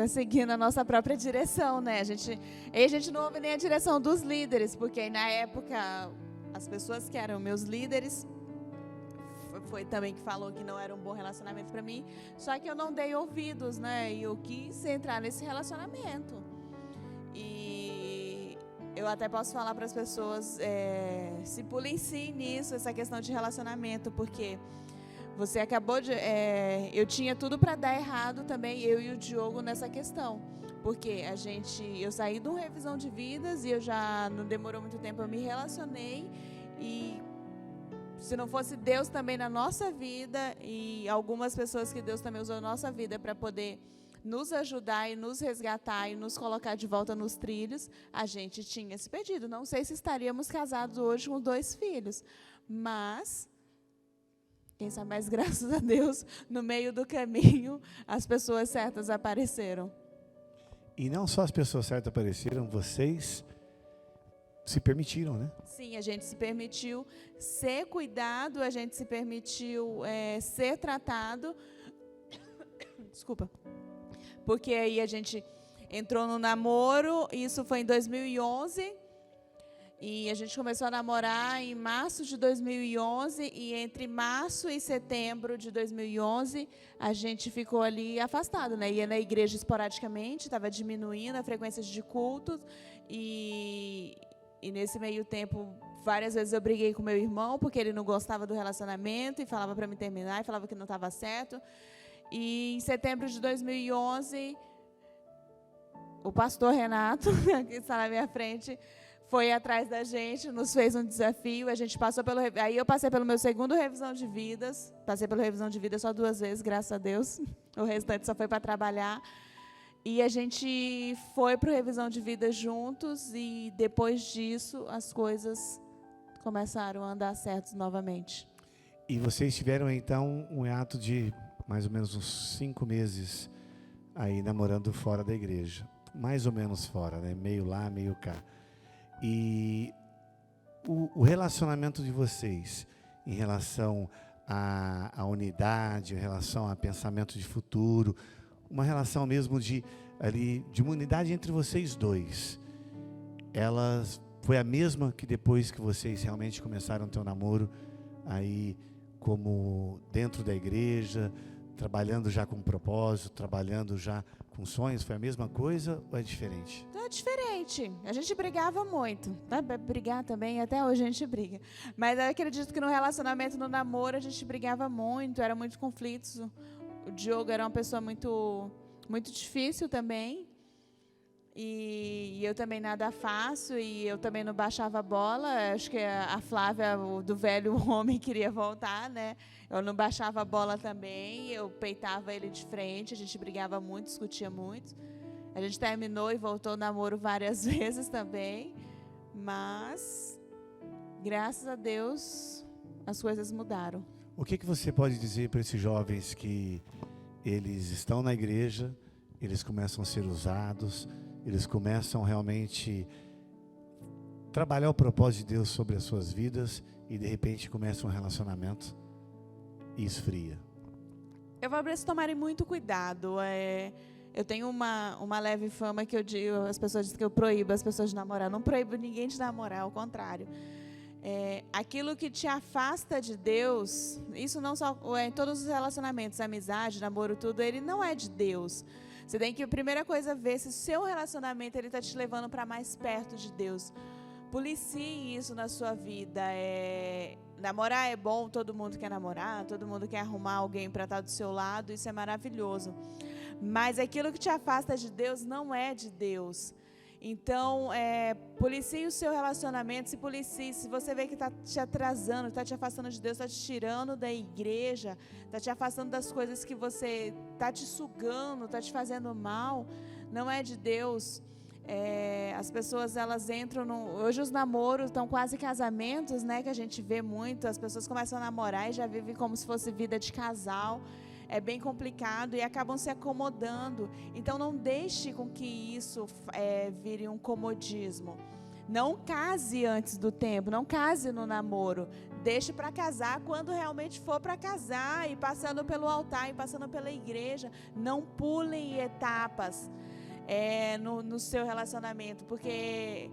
seguindo a nossa própria direção, né? A gente não ouve nem a direção dos líderes, porque na época as pessoas que eram meus líderes foi também que falou que não era um bom relacionamento para mim, só que eu não dei ouvidos, né? E eu quis entrar nesse relacionamento. E eu até posso falar para as pessoas, se policiem nisso, essa questão de relacionamento, porque você acabou de... eu tinha tudo para dar errado também, eu e o Diogo, nessa questão. Porque eu saí de uma revisão de vidas e eu já não demorou muito tempo, eu me relacionei. E se não fosse Deus também na nossa vida e algumas pessoas que Deus também usou na nossa vida para poder nos ajudar e nos resgatar e nos colocar de volta nos trilhos, a gente tinha se perdido. Não sei se estaríamos casados hoje com 2 filhos, mas... quem sabe mais, graças a Deus, no meio do caminho, as pessoas certas apareceram. E não só as pessoas certas apareceram, vocês se permitiram, né? Sim, a gente se permitiu ser cuidado, a gente se permitiu ser tratado. Desculpa. Porque aí a gente entrou no namoro, isso foi em 2011... E a gente começou a namorar em março de 2011 e entre março e setembro de 2011 a gente ficou ali afastado, né? Ia na igreja esporadicamente, estava diminuindo a frequência de cultos e nesse meio tempo várias vezes eu briguei com meu irmão porque ele não gostava do relacionamento e falava para me terminar e falava que não estava certo. E em setembro de 2011 o pastor Renato, que está na minha frente, foi atrás da gente, nos fez um desafio. A gente passou pelo... Aí eu passei pelo meu segundo revisão de vidas. Passei pela revisão de vida só 2 vezes, graças a Deus. O restante só foi para trabalhar. E a gente foi para a revisão de vida juntos. E depois disso, as coisas começaram a andar certas novamente. E vocês tiveram, então, um ato de mais ou menos uns 5 meses aí namorando fora da igreja. Mais ou menos fora, né? Meio lá, meio cá. E o relacionamento de vocês em relação à unidade, em relação a pensamento de futuro, uma relação mesmo de uma unidade entre vocês dois, ela foi a mesma que depois que vocês realmente começaram o teu namoro, aí como dentro da igreja, trabalhando já com propósito, trabalhando já com sonhos, foi a mesma coisa ou é diferente? É diferente. A gente brigava muito. Tá? Brigar também, até hoje a gente briga. Mas eu acredito que no relacionamento, no namoro, a gente brigava muito, era muito conflitos. O Diogo era uma pessoa muito, muito difícil também. E eu também nada faço, e eu também não baixava a bola. Acho que a Flávia, do velho homem, queria voltar, né? Eu não baixava a bola também, eu peitava ele de frente, a gente brigava muito, discutia muito. A gente terminou e voltou o namoro várias vezes também, mas, graças a Deus, as coisas mudaram. O que você pode dizer para esses jovens que eles estão na igreja, eles começam a ser usados, eles começam realmente a trabalhar o propósito de Deus sobre as suas vidas e de repente começa um relacionamento e esfria? Eu vou para eles tomarem muito cuidado. Eu tenho uma leve fama que eu digo, as pessoas dizem que eu proíbo as pessoas de namorar. Não proíbo ninguém de namorar, ao contrário. Aquilo que te afasta de Deus, isso não só em todos os relacionamentos, amizade, namoro, tudo, ele não é de Deus. Você tem que, a primeira coisa, ver se o seu relacionamento está te levando para mais perto de Deus. Policie isso na sua vida. Namorar é bom, todo mundo quer namorar, todo mundo quer arrumar alguém para estar do seu lado, isso é maravilhoso. Mas aquilo que te afasta de Deus não é de Deus. Então, policie o seu relacionamento, se policie. Se você vê que está te atrasando, está te afastando de Deus, está te tirando da igreja, está te afastando das coisas que você está te sugando, está te fazendo mal, não é de Deus. As pessoas, elas entram hoje os namoros estão quase casamentos, né, que a gente vê muito. As pessoas começam a namorar e já vivem como se fosse vida de casal. É bem complicado e acabam se acomodando. Então, não deixe com que isso vire um comodismo. Não case antes do tempo, não case no namoro. Deixe para casar quando realmente for para casar, e passando pelo altar, e passando pela igreja. Não pulem etapas no seu relacionamento, porque...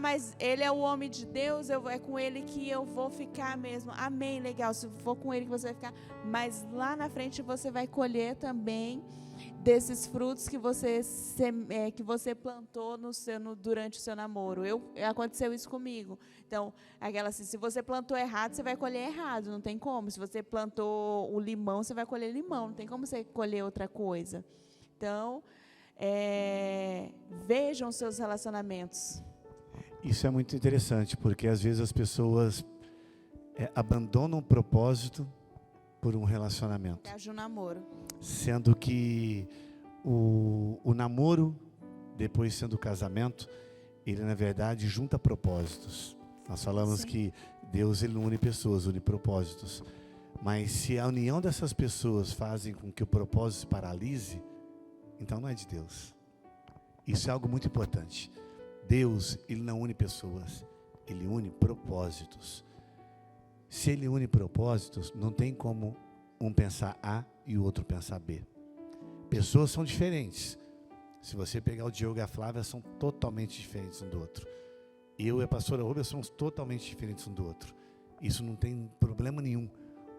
mas ele é o homem de Deus, é com ele que eu vou ficar mesmo. Amém, legal, se for com ele que você vai ficar. Mas lá na frente você vai colher também desses frutos que você plantou durante o seu namoro. Aconteceu isso comigo. Então, se você plantou errado, você vai colher errado, não tem como. Se você plantou o limão, você vai colher limão, não tem como você colher outra coisa. Então, vejam os seus relacionamentos. Isso é muito interessante, porque às vezes as pessoas abandonam o propósito por um relacionamento. É um namoro. Sendo que o namoro, depois sendo o casamento, ele na verdade junta propósitos. Nós falamos que Deus, ele não une pessoas, une propósitos. Mas se a união dessas pessoas fazem com que o propósito se paralise, então não é de Deus. Isso é algo muito importante. Deus, ele não une pessoas, ele une propósitos. Se ele une propósitos, não tem como um pensar A e o outro pensar B. Pessoas são diferentes. Se você pegar o Diogo e a Flávia, são totalmente diferentes um do outro. Eu e a pastora Rubia somos totalmente diferentes um do outro. Isso não tem problema nenhum.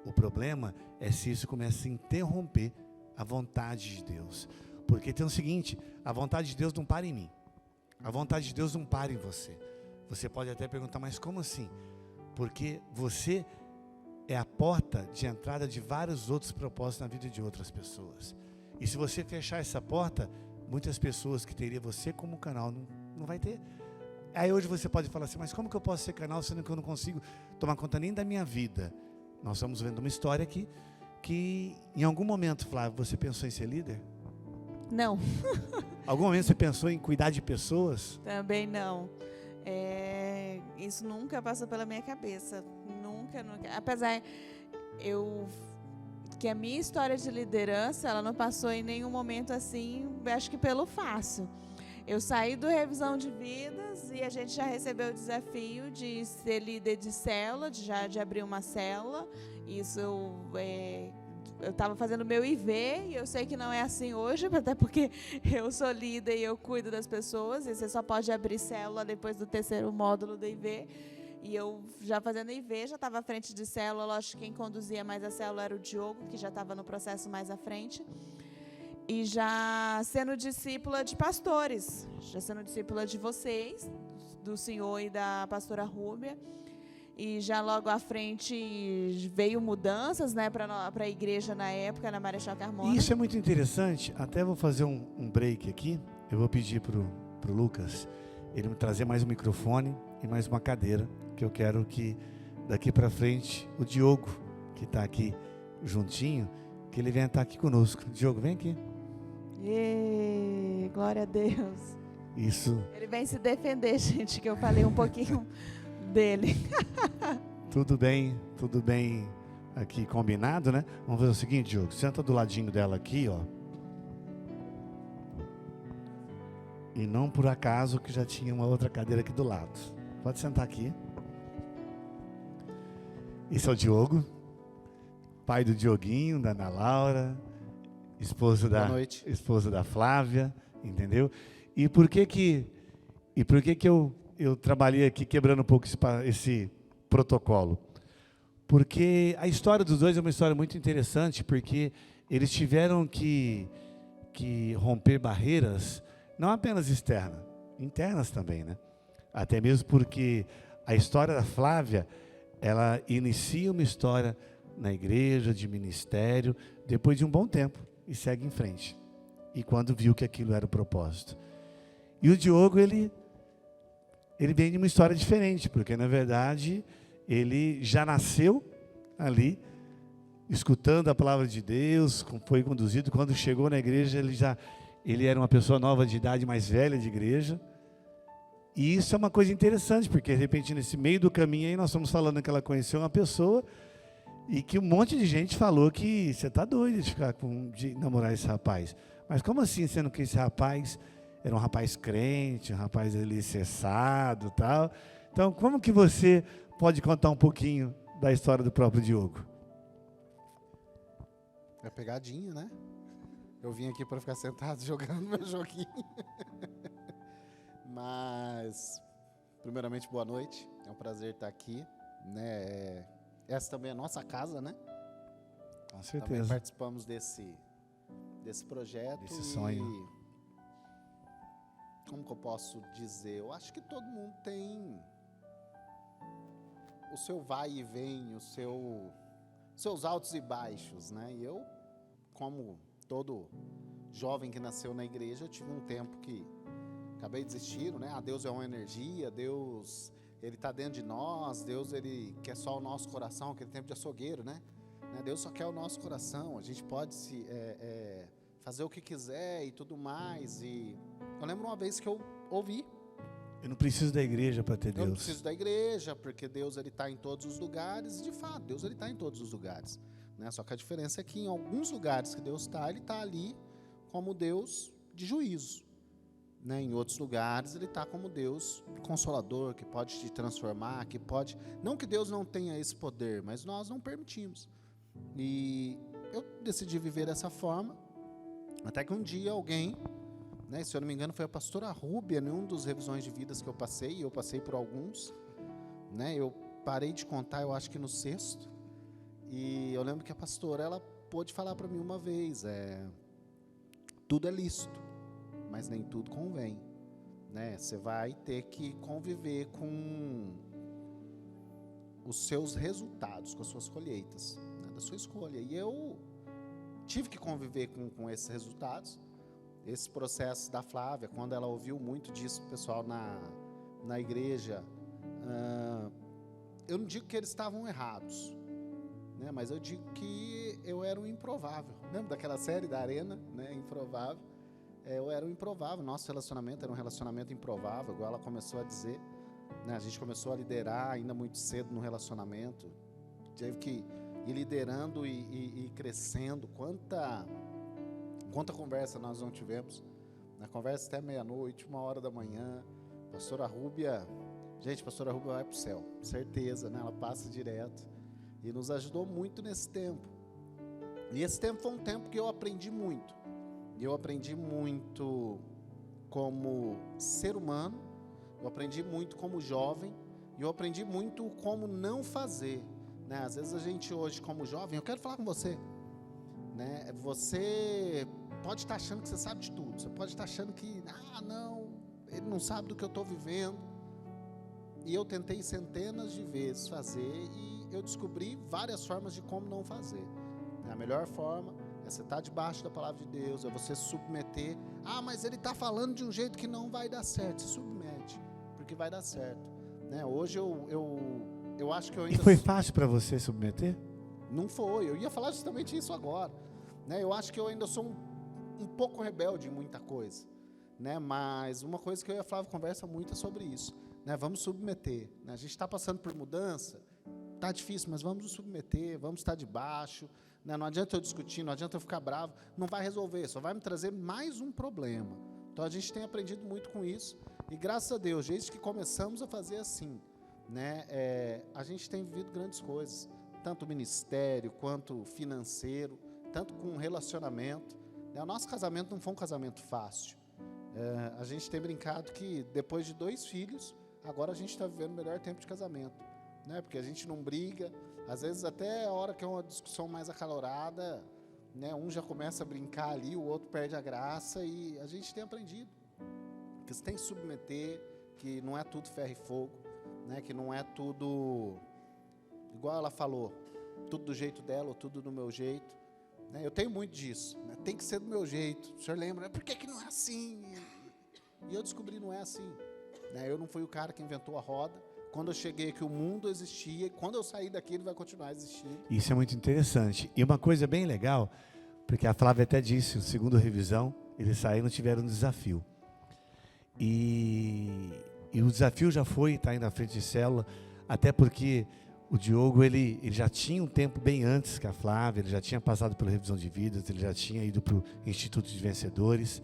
O problema é se isso começa a interromper a vontade de Deus. Porque tem o seguinte, a vontade de Deus não para em mim. A vontade de Deus não para em você. Você pode até perguntar, mas como assim? Porque você é a porta de entrada de vários outros propósitos na vida de outras pessoas. E se você fechar essa porta, muitas pessoas que teriam você como canal, não vai ter. Aí hoje você pode falar assim, mas como que eu posso ser canal sendo que eu não consigo tomar conta nem da minha vida? Nós estamos vendo uma história aqui, que em algum momento, Flávio, você pensou em ser líder? Não. Algum momento você pensou em cuidar de pessoas? Também não. Isso nunca passou pela minha cabeça. Nunca. Apesar que a minha história de liderança, ela não passou em nenhum momento assim, acho que pelo fácil. Eu saí do Revisão de Vidas e a gente já recebeu o desafio de ser líder de célula, de abrir uma célula. Isso eu estava fazendo meu IV e eu sei que não é assim hoje, até porque eu sou líder e eu cuido das pessoas. E você só pode abrir célula depois do 3º módulo do IV. E eu já fazendo IV, já estava à frente de célula. Lógico que quem conduzia mais a célula era o Diogo, que já estava no processo mais à frente. E já sendo discípula de pastores, já sendo discípula de vocês, do senhor e da pastora Rúbia. E já logo à frente veio mudanças, né, para a igreja na época, na Marechal Carmona. Isso é muito interessante. Até vou fazer um break aqui. Eu vou pedir pro Lucas ele me trazer mais um microfone e mais uma cadeira, que eu quero que daqui para frente o Diogo, que está aqui juntinho, que ele venha estar aqui conosco. Diogo, vem aqui. Glória a Deus. Isso. Ele vem se defender, gente, que eu falei um pouquinho dele. Tudo bem aqui combinado, né? Vamos fazer o seguinte, Diogo, senta do ladinho dela aqui, ó. E não por acaso que já tinha uma outra cadeira aqui do lado. Pode sentar aqui. Esse é o Diogo, pai do Dioguinho, da Ana Laura, esposa da Flávia, entendeu? E por que eu trabalhei aqui quebrando um pouco esse protocolo? Porque a história dos dois é uma história muito interessante, porque eles tiveram que romper barreiras, não apenas externas, internas também, né? Até mesmo porque a história da Flávia, ela inicia uma história na igreja, de ministério, depois de um bom tempo, e segue em frente. E quando viu que aquilo era o propósito. E o Diogo, ele vem de uma história diferente, porque na verdade ele já nasceu ali, escutando a palavra de Deus, foi conduzido. Quando chegou na igreja, ele era uma pessoa nova de idade, mais velha de igreja. E isso é uma coisa interessante, porque de repente nesse meio do caminho aí nós estamos falando que ela conheceu uma pessoa e que um monte de gente falou que você está doido de namorar esse rapaz. Mas como assim, sendo que esse rapaz era um rapaz crente, um rapaz alicerçado e tal? Então, como que você pode contar um pouquinho da história do próprio Diogo? É pegadinha, né? Eu vim aqui para ficar sentado jogando meu joguinho. Mas, primeiramente, boa noite. É um prazer estar aqui, né? Essa também é a nossa casa, né? Com certeza. Também participamos desse projeto. Desse sonho. Como que eu posso dizer? Eu acho que todo mundo tem o seu vai e vem, seus altos e baixos, né? E eu, como todo jovem que nasceu na igreja, eu tive um tempo que acabei desistindo, né? Deus é uma energia, Deus, Ele está dentro de nós, Deus, Ele quer só o nosso coração, aquele tempo de açougueiro, né? Deus só quer o nosso coração, a gente pode fazer o que quiser e tudo mais. E eu lembro uma vez que eu ouvi: eu não preciso da igreja para ter Deus. Eu não preciso da igreja, porque Deus, Ele está em todos os lugares. De fato, Deus, Ele está em todos os lugares, né? Só que a diferença é que em alguns lugares que Deus está, Ele está ali como Deus de juízo, né? Em outros lugares Ele está como Deus consolador, que pode te transformar, que pode... Não que Deus não tenha esse poder, mas nós não permitimos. E eu decidi viver dessa forma, até que um dia alguém, né, se eu não me engano foi a pastora Rúbia, em um dos revisões de vidas que eu passei por alguns, né? Eu parei de contar, eu acho que no 6º, e eu lembro que a pastora, ela pôde falar para mim uma vez: tudo é lícito, mas nem tudo convém, né? Você vai ter que conviver com os seus resultados, com as suas colheitas, né, da sua escolha. E eu tive que conviver com esses resultados, esse processo da Flávia, quando ela ouviu muito disso, pessoal, na igreja, eu não digo que eles estavam errados, né, mas eu digo que eu era um improvável. Lembra daquela série da Arena, né, Improvável? Eu era um improvável, nosso relacionamento era um relacionamento improvável, igual ela começou a dizer, né, a gente começou a liderar ainda muito cedo no relacionamento, teve que ir liderando e crescendo. Quanta conversa nós não tivemos, na conversa até meia-noite, 1h da manhã, pastora Rúbia, gente, pastora Rúbia vai para o céu, certeza, né, ela passa direto, e nos ajudou muito nesse tempo, e esse tempo foi um tempo que eu aprendi muito, como ser humano, eu aprendi muito como jovem, e eu aprendi muito como não fazer, né, às vezes a gente hoje como jovem, eu quero falar com você, né, você pode estar achando que você sabe de tudo, você pode estar achando que, não, ele não sabe do que eu estou vivendo, e eu tentei centenas de vezes fazer, e eu descobri várias formas de como não fazer. A melhor forma é você estar debaixo da palavra de Deus, é você se submeter. Mas ele está falando de um jeito que não vai dar certo, se submete, porque vai dar certo, né? Hoje eu acho que eu ainda... E foi fácil para você submeter? Não foi, eu ia falar justamente isso agora, né? Eu acho que eu ainda sou um pouco rebelde em muita coisa, né? Mas uma coisa que eu e a Flávia conversa muito é sobre isso, né? Vamos submeter, né? A gente está passando por mudança, está difícil, mas vamos nos submeter, vamos estar debaixo, né? Não adianta eu discutir, não adianta eu ficar bravo, não vai resolver, só vai me trazer mais um problema. Então a gente tem aprendido muito com isso, e graças a Deus, desde que começamos a fazer assim, né? A gente tem vivido grandes coisas, tanto ministério, quanto financeiro, tanto com relacionamento, né? O nosso casamento não foi um casamento fácil, a gente tem brincado que depois de 2 filhos, agora a gente está vivendo o melhor tempo de casamento, né? Porque a gente não briga, às vezes até a hora que é uma discussão mais acalorada, né? Um já começa a brincar ali, o outro perde a graça, e a gente tem aprendido que você tem que submeter, que não é tudo ferro e fogo, né? Que não é tudo, igual ela falou, tudo do jeito dela ou tudo do meu jeito, né? Eu tenho muito disso, né? Tem que ser do meu jeito. O senhor lembra, por que não é assim? E eu descobri não é assim, né? Eu não fui o cara que inventou a roda. Quando eu cheguei aqui, o mundo existia, e quando eu sair daqui, ele vai continuar existindo. Isso é muito interessante. E uma coisa bem legal, porque a Flávia até disse, o segundo revisão, eles saíram e tiveram um desafio. E o desafio já foi estar aí na frente de célula, até porque o Diogo, ele já tinha um tempo bem antes que a Flávia, ele já tinha passado pela revisão de vidas, ele já tinha ido para o Instituto de Vencedores.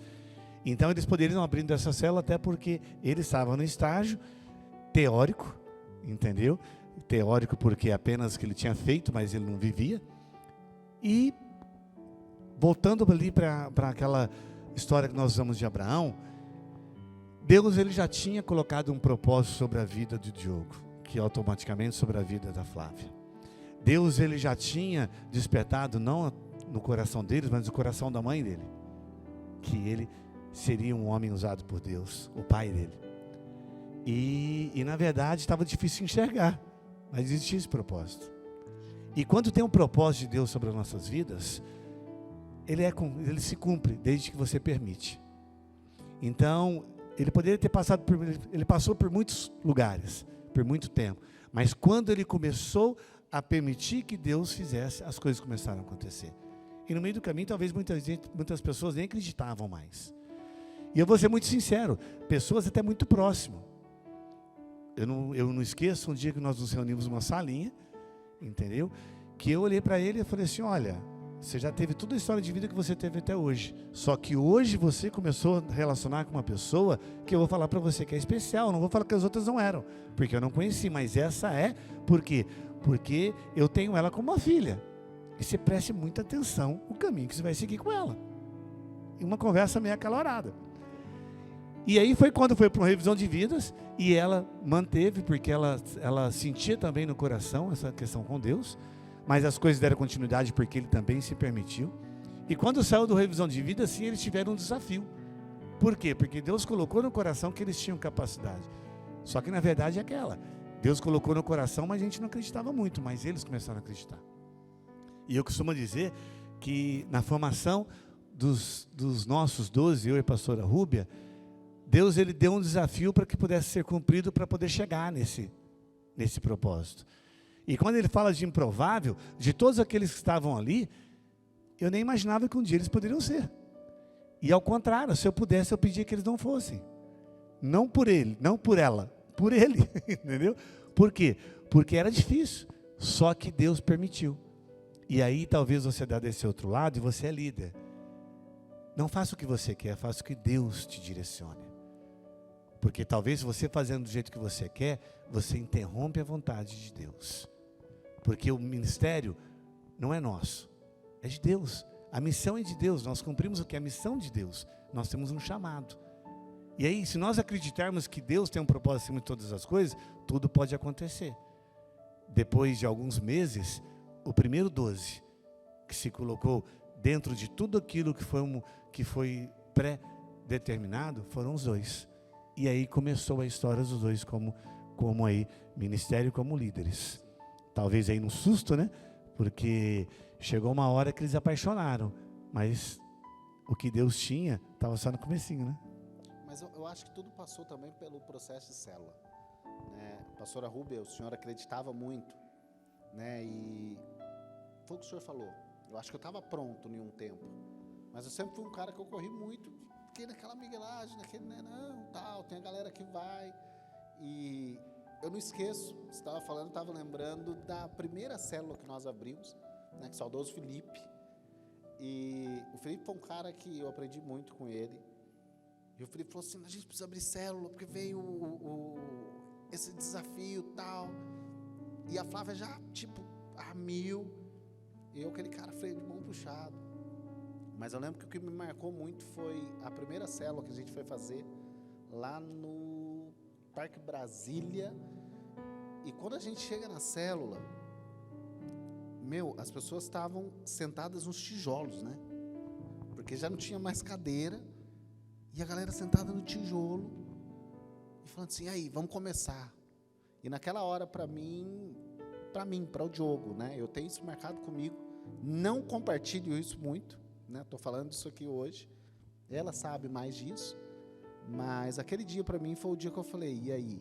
Então eles poderiam abrir essa célula, até porque ele estava no estágio teórico, entendeu? Teórico porque apenas que ele tinha feito, mas ele não vivia. E voltando ali para aquela história que nós usamos de Abraão, Deus ele já tinha colocado um propósito sobre a vida de Diogo, que automaticamente sobre a vida da Flávia. Deus ele já tinha despertado, não no coração deles, mas no coração da mãe dele, que ele seria um homem usado por Deus, o pai dele. E na verdade estava difícil enxergar, mas existia esse propósito. E quando tem um propósito de Deus sobre as nossas vidas, ele se cumpre desde que você permite. Então, ele poderia ter passado ele passou por muitos lugares, por muito tempo, mas quando ele começou a permitir que Deus fizesse, as coisas começaram a acontecer. E no meio do caminho, talvez muitas pessoas nem acreditavam mais. E eu vou ser muito sincero, pessoas até muito próximas. Eu não esqueço um dia que nós nos reunimos numa salinha, entendeu? Que eu olhei para ele e falei assim, olha, você já teve toda a história de vida que você teve até hoje. Só que hoje você começou a relacionar com uma pessoa que eu vou falar para você que é especial. Não vou falar que as outras não eram, porque eu não conheci, mas essa é. Por quê? Porque eu tenho ela como uma filha. E você preste muita atenção no caminho que você vai seguir com ela. E uma conversa meio acalorada. E aí foi quando foi para uma revisão de vidas, e ela manteve, porque ela sentia também no coração essa questão com Deus, mas as coisas deram continuidade porque ele também se permitiu. E quando saiu do revisão de vida, sim, eles tiveram um desafio. Por quê? Porque Deus colocou no coração que eles tinham capacidade. Só que na verdade é aquela. Deus colocou no coração, mas a gente não acreditava muito, mas eles começaram a acreditar. E eu costumo dizer que na formação dos nossos 12, eu e a pastora Rúbia, Deus ele deu um desafio para que pudesse ser cumprido, para poder chegar nesse propósito. E quando ele fala de improvável, de todos aqueles que estavam ali, eu nem imaginava que um dia eles poderiam ser. E ao contrário, se eu pudesse, eu pedia que eles não fossem. Não por ele, não por ela, por ele, entendeu? Por quê? Porque era difícil, só que Deus permitiu. E aí talvez você dá desse outro lado e você é líder. Não faça o que você quer, faça o que Deus te direcione. Porque talvez você fazendo do jeito que você quer, você interrompe a vontade de Deus. Porque o ministério não é nosso, é de Deus. A missão é de Deus, nós cumprimos o que é a missão de Deus. Nós temos um chamado. E aí, se nós acreditarmos que Deus tem um propósito acima de todas as coisas, tudo pode acontecer. Depois de alguns meses, o primeiro 12, que se colocou dentro de tudo aquilo que foi pré-determinado, foram os 2. E aí começou a história dos 2 como aí, ministério como líderes. Talvez aí num susto, né? Porque chegou uma hora que eles apaixonaram, mas o que Deus tinha estava só no comecinho, né? Mas eu acho que tudo passou também pelo processo de célula, né? Pastora Rúbia, o senhor acreditava muito, né? E foi o que o senhor falou. Eu acho que eu estava pronto em um tempo, mas eu sempre fui um cara que eu corri muito, fiquei naquela miguelagem, naquele não, tal, tem a galera que vai. E eu não esqueço, você estava falando, estava lembrando da primeira célula que nós abrimos, né? Que o saudoso Felipe. E o Felipe foi um cara que eu aprendi muito com ele. E o Felipe falou assim, a gente precisa abrir célula, porque veio esse desafio e tal. E a Flávia já, tipo, a 1000. E eu, aquele cara, freio de mão puxado. Mas eu lembro que o que me marcou muito foi a primeira célula que a gente foi fazer lá no Parque Brasília. E quando a gente chega na célula, as pessoas estavam sentadas nos tijolos, né? Porque já não tinha mais cadeira. E a galera sentada no tijolo e falando assim, aí, vamos começar. E naquela hora, para o Diogo, né? Eu tenho isso marcado comigo. Não compartilho isso muito, né? Estou falando disso aqui hoje. Ela sabe mais disso. Mas aquele dia, para mim, foi o dia que eu falei, e aí?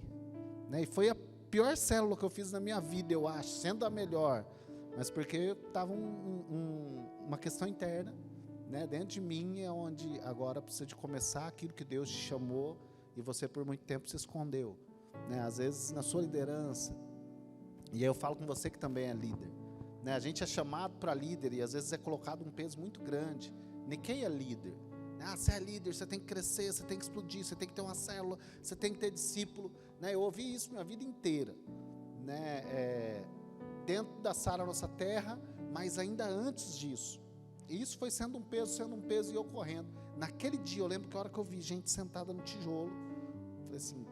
Né? E foi a pior célula que eu fiz na minha vida, eu acho, sendo a melhor. Mas porque estava uma questão interna, né? Dentro de mim é onde agora precisa de começar aquilo que Deus te chamou e você por muito tempo se escondeu, né? Às vezes na sua liderança, e aí eu falo com você que também é líder, né? A gente é chamado para líder e às vezes é colocado um peso muito grande. Ninguém é líder. Você é líder, você tem que crescer, você tem que explodir, você tem que ter uma célula, você tem que ter discípulo, né? Eu ouvi isso minha vida inteira, né? Dentro da Sara Nossa Terra, mas ainda antes disso. E isso foi sendo um peso, e eu correndo. Naquele dia, eu lembro que a hora que eu vi gente sentada no tijolo, falei assim,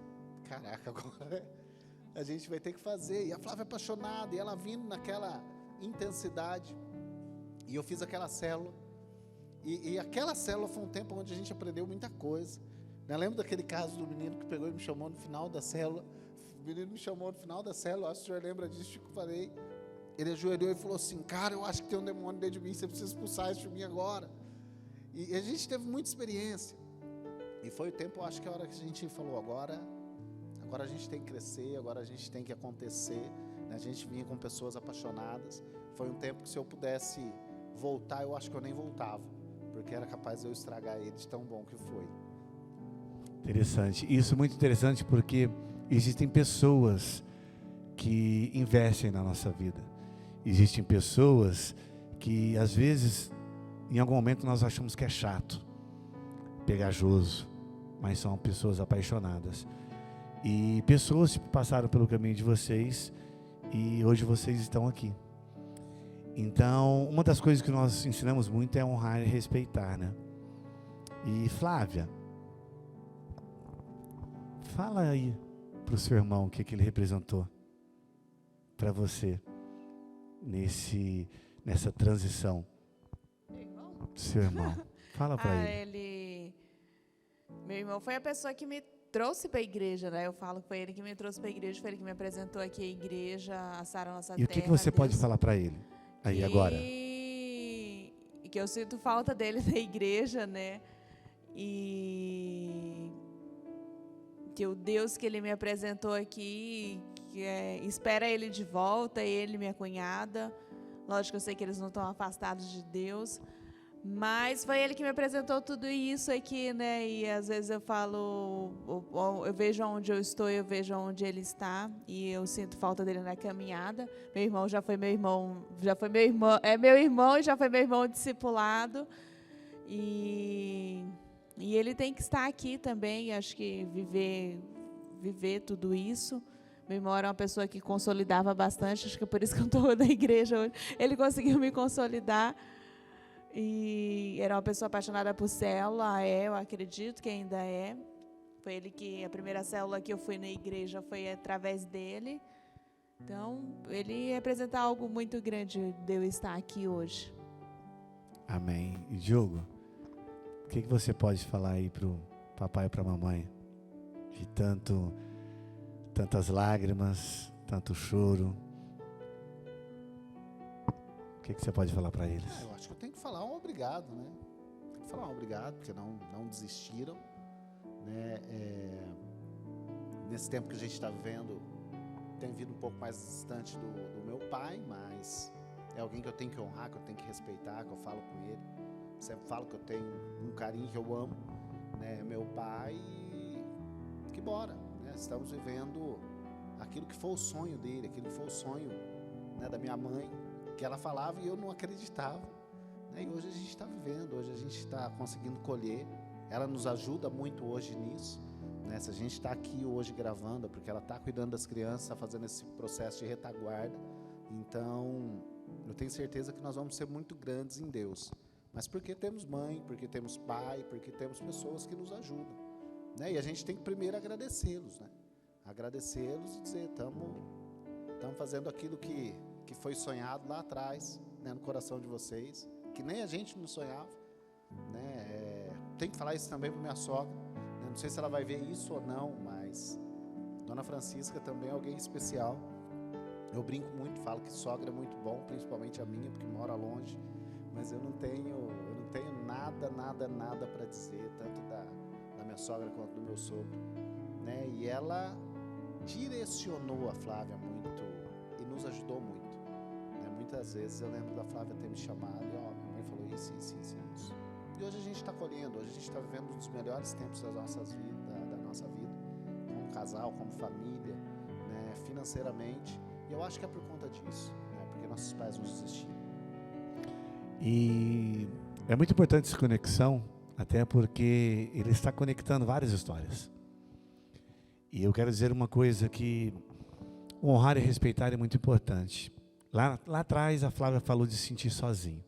caraca, agora a gente vai ter que fazer. E a Flávia apaixonada, e ela vindo naquela intensidade. E eu fiz aquela célula. E aquela célula foi um tempo onde a gente aprendeu muita coisa. Eu lembro daquele caso do menino que pegou e me chamou no final da célula. O menino me chamou no final da célula, acho que o senhor lembra disso que eu falei. Ele ajoelhou e falou assim, cara, eu acho que tem um demônio dentro de mim, você precisa expulsar isso de mim agora. E a gente teve muita experiência. E foi o tempo, eu acho que a hora que a gente falou, agora a gente tem que crescer, agora a gente tem que acontecer. A gente vinha com pessoas apaixonadas. Foi um tempo que se eu pudesse voltar, eu acho que eu nem voltava, porque era capaz de eu estragar ele de tão bom que foi. Interessante. Isso é muito interessante porque existem pessoas que investem na nossa vida. Existem pessoas que, às vezes, em algum momento nós achamos que é chato, pegajoso, mas são pessoas apaixonadas. E pessoas que passaram pelo caminho de vocês e hoje vocês estão aqui. Então, uma das coisas que nós ensinamos muito é honrar e respeitar, né? E Flávia, fala aí para o seu irmão o que ele representou para você nessa transição. Meu irmão? Seu irmão, fala para ele. Meu irmão foi a pessoa que me trouxe para a igreja, né? Eu falo que foi ele que me trouxe para a igreja, foi ele que me apresentou aqui a igreja, a Sara Nossa Terra. E o que você pode falar para ele aí agora? E que eu sinto falta dele na igreja, né? E que o Deus que ele me apresentou aqui, espera ele de volta, ele e minha cunhada. Lógico que eu sei que eles não estão afastados de Deus, mas foi ele que me apresentou tudo isso aqui, né? E às vezes eu falo, eu vejo onde eu estou, eu vejo onde ele está, e eu sinto falta dele na caminhada. Meu irmão é meu irmão e já foi meu irmão discipulado. E ele tem que estar aqui também, acho que viver tudo isso. Meu irmão era uma pessoa que consolidava bastante, acho que é por isso que eu estou na igreja hoje. Ele conseguiu me consolidar. E era uma pessoa apaixonada por célula, eu acredito que ainda é. Foi ele que, a primeira célula que eu fui na igreja foi através dele. Então, ele representa algo muito grande de eu estar aqui hoje. Amém. E Diogo, o que você pode falar aí para o papai e para a mamãe? De tantas lágrimas, tanto choro. O que você pode falar para eles? Eu acho que eu tenho que falar um obrigado, né? Tem que falar um obrigado, porque não desistiram, né? Nesse tempo que a gente está vivendo, tem vindo um pouco mais distante do meu pai, mas é alguém que eu tenho que honrar, que eu tenho que respeitar, que eu falo com ele. Sempre falo que eu tenho um carinho, que eu amo, né? Meu pai, que bora, né? Estamos vivendo aquilo que foi o sonho dele, aquilo que foi o sonho, né, da minha mãe, que ela falava e eu não acreditava, né? E hoje a gente está vivendo, hoje a gente está conseguindo colher. Ela nos ajuda muito hoje nisso, né? Se a gente está aqui hoje gravando, é porque ela está cuidando das crianças, está fazendo esse processo de retaguarda. Então, eu tenho certeza que nós vamos ser muito grandes em Deus, mas porque temos mãe, porque temos pai, porque temos pessoas que nos ajudam, né? E a gente tem que primeiro agradecê-los, né? Agradecê-los e dizer, estamos fazendo aquilo que foi sonhado lá atrás, né, no coração de vocês, que nem a gente não sonhava, né? Tem que falar isso também para minha sogra, né? Não sei se ela vai ver isso ou não, mas Dona Francisca também é alguém especial. Eu brinco muito, falo que sogra é muito bom, principalmente a minha, porque mora longe, mas eu não tenho nada para dizer, tanto da minha sogra quanto do meu sogro, né? E ela direcionou a Flávia muito e nos ajudou muito. Muitas vezes eu lembro da Flávia ter me chamado e minha mãe falou isso. E hoje a gente está colhendo, hoje a gente está vivendo um dos melhores tempos da nossa vida, como casal, como família, né, financeiramente. E eu acho que é por conta disso, né, porque nossos pais não desistiram. E é muito importante essa conexão, até porque ele está conectando várias histórias. E eu quero dizer uma coisa, que honrar e respeitar é muito importante. Lá atrás a Flávia falou de se sentir sozinho.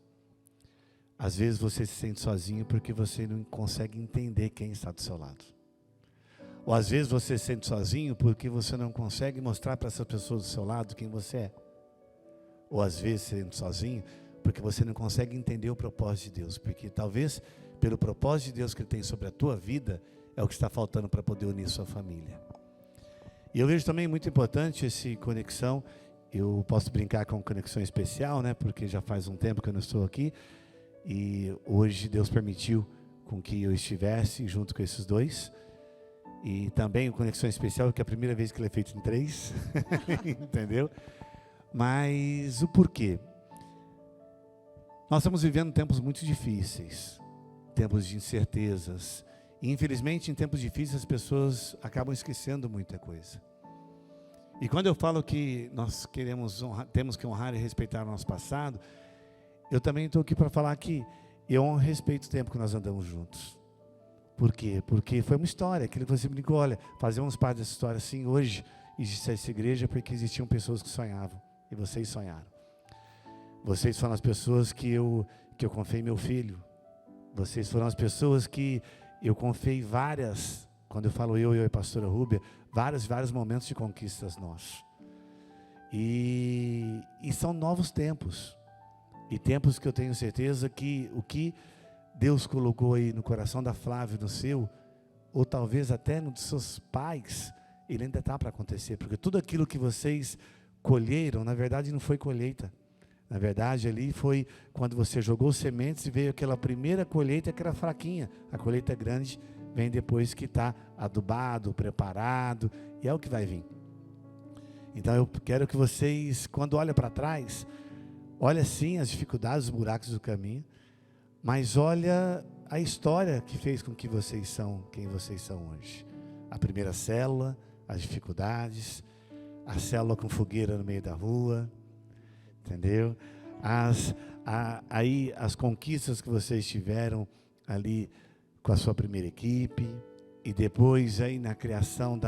Às vezes você se sente sozinho porque você não consegue entender quem está do seu lado. Ou às vezes você se sente sozinho porque você não consegue mostrar para essas pessoas do seu lado quem você é. Ou às vezes se sente sozinho porque você não consegue entender o propósito de Deus. Porque talvez pelo propósito de Deus que Ele tem sobre a tua vida, é o que está faltando para poder unir sua família. E eu vejo também muito importante essa conexão. Eu posso brincar com conexão especial, né? Porque já faz um tempo que eu não estou aqui. E hoje Deus permitiu com que eu estivesse junto com esses dois. E também conexão especial, que é a primeira vez que ele é feito em 3. Entendeu? Mas o porquê? Nós estamos vivendo tempos muito difíceis. Tempos de incertezas. E infelizmente em tempos difíceis as pessoas acabam esquecendo muita coisa. E quando eu falo que nós temos que honrar e respeitar o nosso passado, eu também estou aqui para falar que eu honro e respeito o tempo que nós andamos juntos. Por quê? Porque foi uma história, aquilo que você brincou, olha, fazemos parte dessa história assim, hoje existe essa igreja porque existiam pessoas que sonhavam, e vocês sonharam. Vocês foram as pessoas que eu confiei meu filho. Vocês foram as pessoas que eu confiei várias, quando eu falo eu e a pastora Rúbia, vários momentos de conquistas nossos. E são novos tempos. E tempos que eu tenho certeza que o que Deus colocou aí no coração da Flávia, no seu, ou talvez até no dos seus pais, ele ainda está para acontecer. Porque tudo aquilo que vocês colheram, na verdade não foi colheita. Na verdade, ali foi quando você jogou sementes e veio aquela primeira colheita que era fraquinha. A colheita grande vem depois que está adubado, preparado, e é o que vai vir. Então eu quero que vocês, quando olham para trás, olha sim as dificuldades, os buracos do caminho, mas olha a história que fez com que vocês são quem vocês são hoje. A primeira célula, as dificuldades, a célula com fogueira no meio da rua, entendeu? Aí as conquistas que vocês tiveram ali com a sua primeira equipe, e depois aí na criação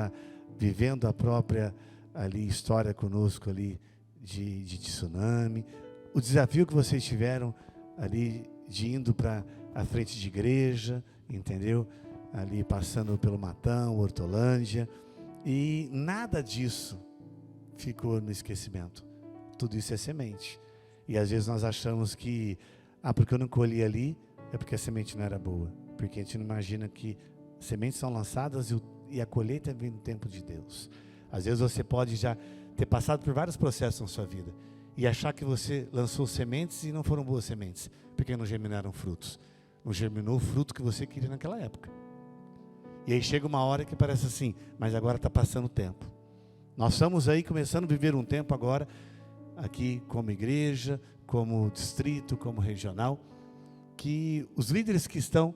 vivendo a própria ali história conosco ali de tsunami, o desafio que vocês tiveram ali de indo para a frente de igreja, entendeu? Ali passando pelo Matão, Hortolândia, e nada disso ficou no esquecimento. Tudo isso é semente. E às vezes nós achamos que, porque eu não colhi ali, é porque a semente não era boa. Porque a gente não imagina que sementes são lançadas e a colheita vem no tempo de Deus. Às vezes você pode já ter passado por vários processos na sua vida e achar que você lançou sementes e não foram boas sementes, porque não germinaram frutos. Não germinou o fruto que você queria naquela época. E aí chega uma hora que parece assim, mas agora está passando o tempo. Nós estamos aí começando a viver um tempo agora, aqui como igreja, como distrito, como regional, que os líderes que estão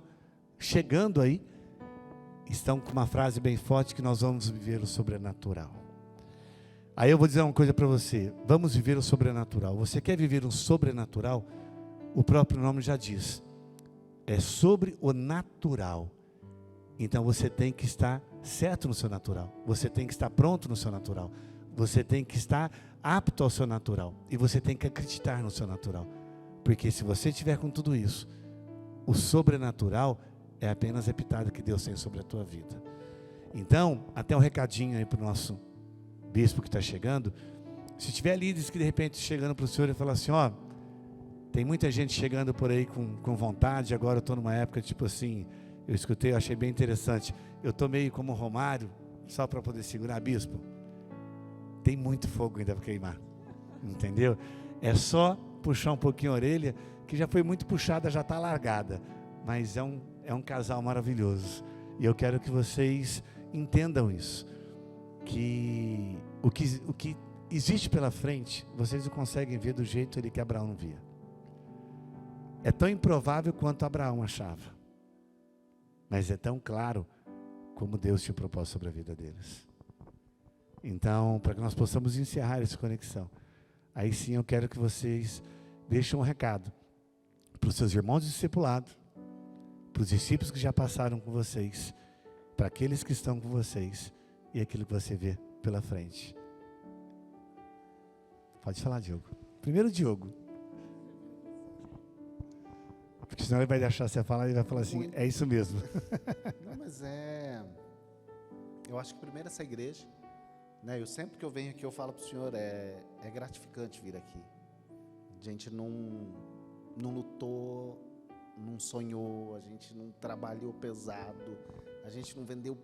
chegando aí, estão com uma frase bem forte, que nós vamos viver o sobrenatural. Aí eu vou dizer uma coisa para você, vamos viver o sobrenatural. Você quer viver um sobrenatural? O próprio nome já diz, é sobre o natural. Então você tem que estar certo no seu natural, você tem que estar pronto no seu natural, você tem que estar apto ao seu natural, e você tem que acreditar no seu natural, porque se você estiver com tudo isso, o sobrenatural é apenas a pitada que Deus tem sobre a tua vida. Então, até um recadinho aí para o nosso bispo que está chegando, se tiver líderes que de repente chegando para o senhor e falar assim, ó, tem muita gente chegando por aí com vontade, agora eu estou numa época tipo assim, eu escutei, eu achei bem interessante, eu estou meio como Romário, só para poder segurar, bispo, tem muito fogo ainda para queimar, entendeu? É só puxar um pouquinho a orelha, que já foi muito puxada, já está largada, mas é um casal maravilhoso, e eu quero que vocês entendam isso, que o que existe pela frente, vocês não conseguem ver do jeito que Abraão não via. É tão improvável quanto Abraão achava, mas é tão claro como Deus tinha propósito sobre a vida deles. Então, para que nós possamos encerrar essa conexão, aí sim eu quero que vocês deixem um recado para os seus irmãos discipulados, para os discípulos que já passaram com vocês, para aqueles que estão com vocês e aquilo que você vê pela frente. Pode falar, Diogo. Primeiro, Diogo. Porque senão ele vai deixar você falar e vai falar assim, é isso mesmo. Não, mas eu acho que primeiro essa igreja, né? Eu sempre que eu venho aqui eu falo para o senhor, é gratificante vir aqui. A gente não lutou, não sonhou, a gente não trabalhou pesado, a gente não vendeu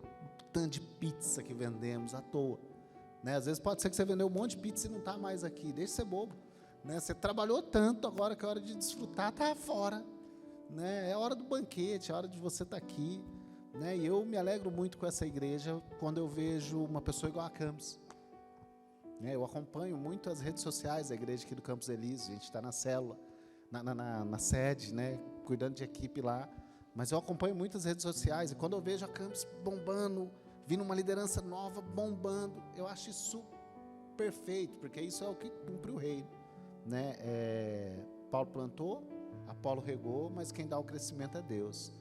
tanto de pizza que vendemos à toa, né? Às vezes pode ser que você vendeu um monte de pizza e não está mais aqui, deixa de ser bobo, né? Você trabalhou tanto, agora que é hora de desfrutar, está fora, né? É hora do banquete, é hora de você estar aqui, né? E eu me alegro muito com essa igreja quando eu vejo uma pessoa igual a Campos, né? Eu acompanho muito as redes sociais da igreja aqui do Campos Elísio, a gente está na célula, na sede, né? Cuidando de equipe lá, mas eu acompanho muitas redes sociais, e quando eu vejo a Campos bombando, vindo uma liderança nova bombando, eu acho isso perfeito, porque isso é o que cumpre o reino, né? Paulo plantou, Apolo regou, mas quem dá o crescimento é Deus,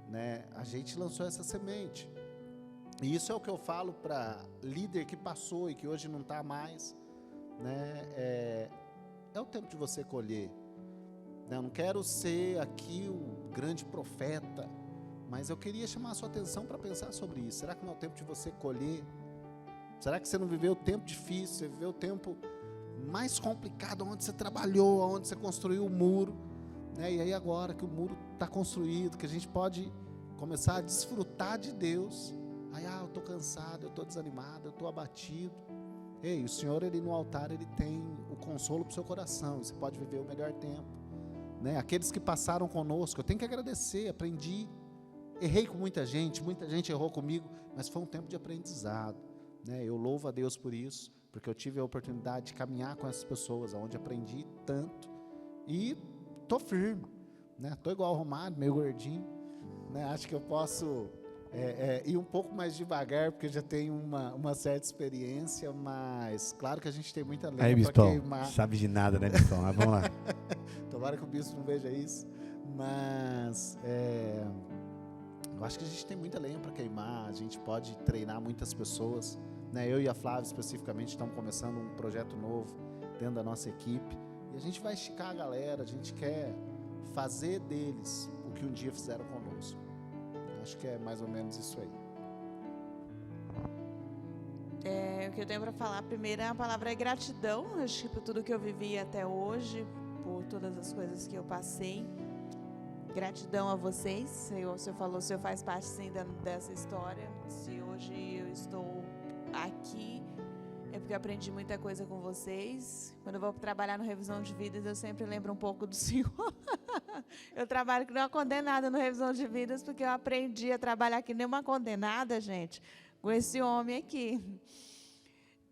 né? A gente lançou essa semente, e isso é o que eu falo para líder que passou e que hoje não está mais, né? É o tempo de você colher. Eu não quero ser aqui o grande profeta, mas eu queria chamar a sua atenção para pensar sobre isso. Será que não é o tempo de você colher? Será que você não viveu o tempo difícil, você viveu o tempo mais complicado, onde você trabalhou, onde você construiu o muro, né? E aí agora que o muro está construído, que a gente pode começar a desfrutar de Deus, aí eu estou cansado, eu estou desanimado, eu estou abatido, Ei, o Senhor, Ele no altar, Ele tem o consolo para o seu coração, e você pode viver o melhor tempo, né? Aqueles que passaram conosco, eu tenho que agradecer, aprendi, errei com muita gente errou comigo, mas foi um tempo de aprendizado, né? Eu louvo a Deus por isso, porque eu tive a oportunidade de caminhar com essas pessoas, onde aprendi tanto, e estou firme, né? Estou igual ao Romário, meio gordinho, né? Acho que eu posso ir um pouco mais devagar, porque já tenho uma certa experiência, mas claro que a gente tem muita lenha para queimar. Sabe de nada, né, Bispão? Mas vamos lá. Tomara que o bispo não veja isso, mas eu acho que a gente tem muita lenha para queimar, a gente pode treinar muitas pessoas, né? Eu e a Flávia especificamente estamos começando um projeto novo dentro da nossa equipe, e a gente vai esticar a galera, a gente quer fazer deles o que um dia fizeram conosco. Acho que é mais ou menos isso aí. O que eu tenho para falar, primeiro, a palavra é gratidão. Acho que por tudo que eu vivi até hoje, por todas as coisas que eu passei. Gratidão a vocês. O senhor falou, o senhor faz parte, sim, dessa história. Se hoje eu estou aqui, é porque eu aprendi muita coisa com vocês. Quando eu vou trabalhar no Revisão de Vidas, eu sempre lembro um pouco do senhor. Eu trabalho que nem uma condenada no Revisão de Vidas, porque eu aprendi a trabalhar que nem uma condenada, gente, com esse homem aqui.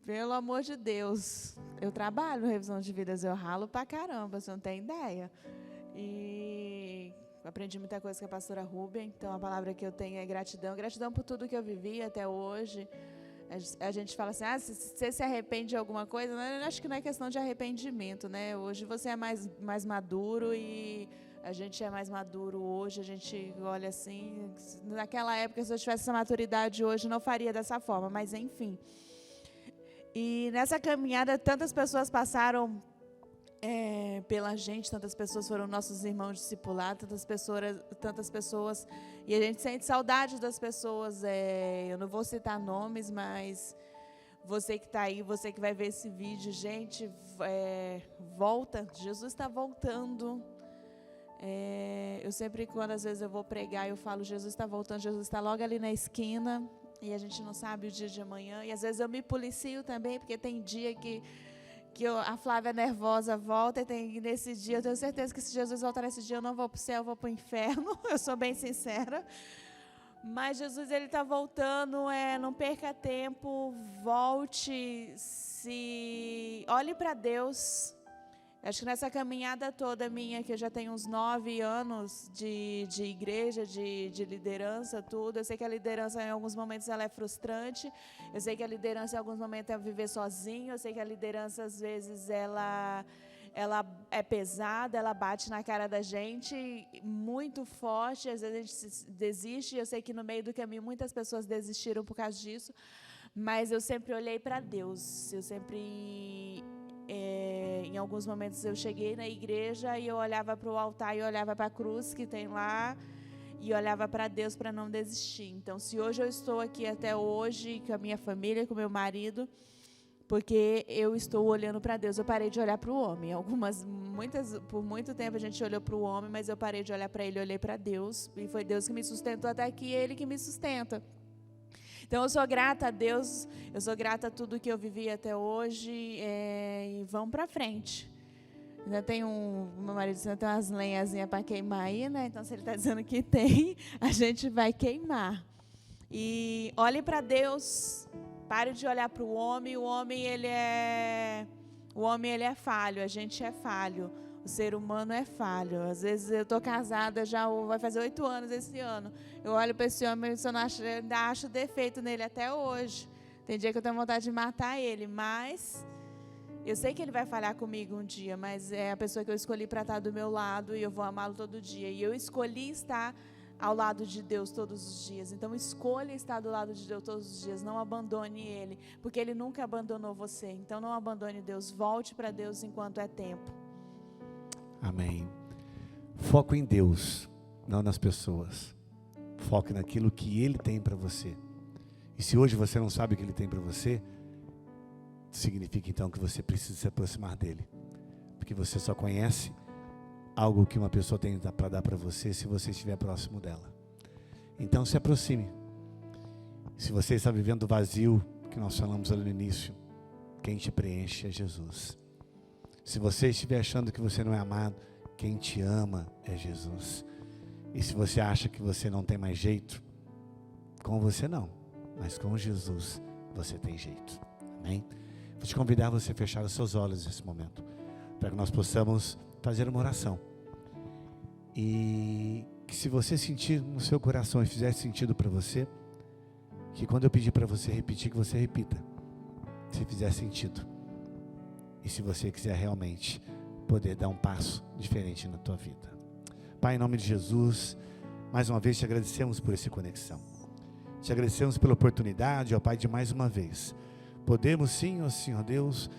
Pelo amor de Deus. Eu trabalho no Revisão de Vidas, eu ralo pra caramba, você não tem ideia. E aprendi muita coisa com a pastora Rubem, então a palavra que eu tenho é gratidão. Gratidão por tudo que eu vivi até hoje. A gente fala assim, você se arrepende de alguma coisa? Eu acho que não é questão de arrependimento, né? Hoje você é mais maduro e a gente é mais maduro hoje, a gente olha assim, naquela época, se eu tivesse essa maturidade hoje, não faria dessa forma, mas enfim. E nessa caminhada, tantas pessoas passaram pela gente, tantas pessoas foram nossos irmãos discipulados, tantas pessoas, e a gente sente saudade das pessoas, eu não vou citar nomes, mas você que está aí, você que vai ver esse vídeo, gente, volta, Jesus está voltando. Eu sempre, quando às vezes eu vou pregar, eu falo, Jesus está voltando, Jesus está logo ali na esquina, e a gente não sabe o dia de amanhã, e às vezes eu me policio também, porque tem dia que a Flávia nervosa volta, e nesse dia, eu tenho certeza que se Jesus voltar nesse dia, eu não vou para o céu, eu vou para o inferno, eu sou bem sincera, mas Jesus, Ele está voltando, não perca tempo, volte, olhe para Deus. Acho que nessa caminhada toda minha, que eu já tenho uns 9 anos de igreja, de liderança, tudo. Eu sei que a liderança, em alguns momentos, ela é frustrante. Eu sei que a liderança, em alguns momentos, é viver sozinho. Eu sei que a liderança, às vezes, ela é pesada, ela bate na cara da gente muito forte. Às vezes, a gente desiste. Eu sei que, no meio do caminho, muitas pessoas desistiram por causa disso. Mas eu sempre olhei para Deus. Eu sempre... em alguns momentos eu cheguei na igreja e eu olhava para o altar e olhava para a cruz que tem lá e olhava para Deus para não desistir. Então, se hoje eu estou aqui até hoje com a minha família, com o meu marido, porque eu estou olhando para Deus, eu parei de olhar para o homem. Por muito tempo a gente olhou para o homem, mas eu parei de olhar para ele, olhei para Deus, e foi Deus que me sustentou até aqui, e Ele que me sustenta. Então, eu sou grata a Deus, eu sou grata a tudo que eu vivi até hoje, e vamos para frente. Ainda tem meu marido dizendo que tem umas lenhazinhas para queimar aí, né? Então, se ele está dizendo que tem, a gente vai queimar. E olhe para Deus, pare de olhar para o homem, o homem ele é falho, a gente é falho. O ser humano é falho. Às vezes eu estou casada, já vai fazer 8 anos esse ano. Eu olho para esse homem e ainda acho defeito nele até hoje. Tem dia que eu tenho vontade de matar ele, mas eu sei que ele vai falhar comigo um dia, mas é a pessoa que eu escolhi para estar do meu lado e eu vou amá-lo todo dia. E eu escolhi estar ao lado de Deus todos os dias. Então, escolha estar do lado de Deus todos os dias. Não abandone Ele, porque Ele nunca abandonou você. Então, não abandone Deus. Volte para Deus enquanto é tempo. Amém. Foco em Deus, não nas pessoas. Foque naquilo que Ele tem para você. E se hoje você não sabe o que Ele tem para você, significa então que você precisa se aproximar dEle. Porque você só conhece algo que uma pessoa tem para dar para você se você estiver próximo dela. Então se aproxime. Se você está vivendo o vazio que nós falamos ali no início, quem te preenche é Jesus. Se você estiver achando que você não é amado, quem te ama é Jesus. E se você acha que você não tem mais jeito, com você não, mas com Jesus você tem jeito. Amém? Vou te convidar a você fechar os seus olhos nesse momento, para que nós possamos fazer uma oração. E que se você sentir no seu coração e fizer sentido para você, que quando eu pedir para você repetir, que você repita, se fizer sentido. E se você quiser realmente poder dar um passo diferente na tua vida. Pai, em nome de Jesus, mais uma vez te agradecemos por essa conexão. Te agradecemos pela oportunidade, ó Pai, de mais uma vez podemos sim, ó Senhor Deus,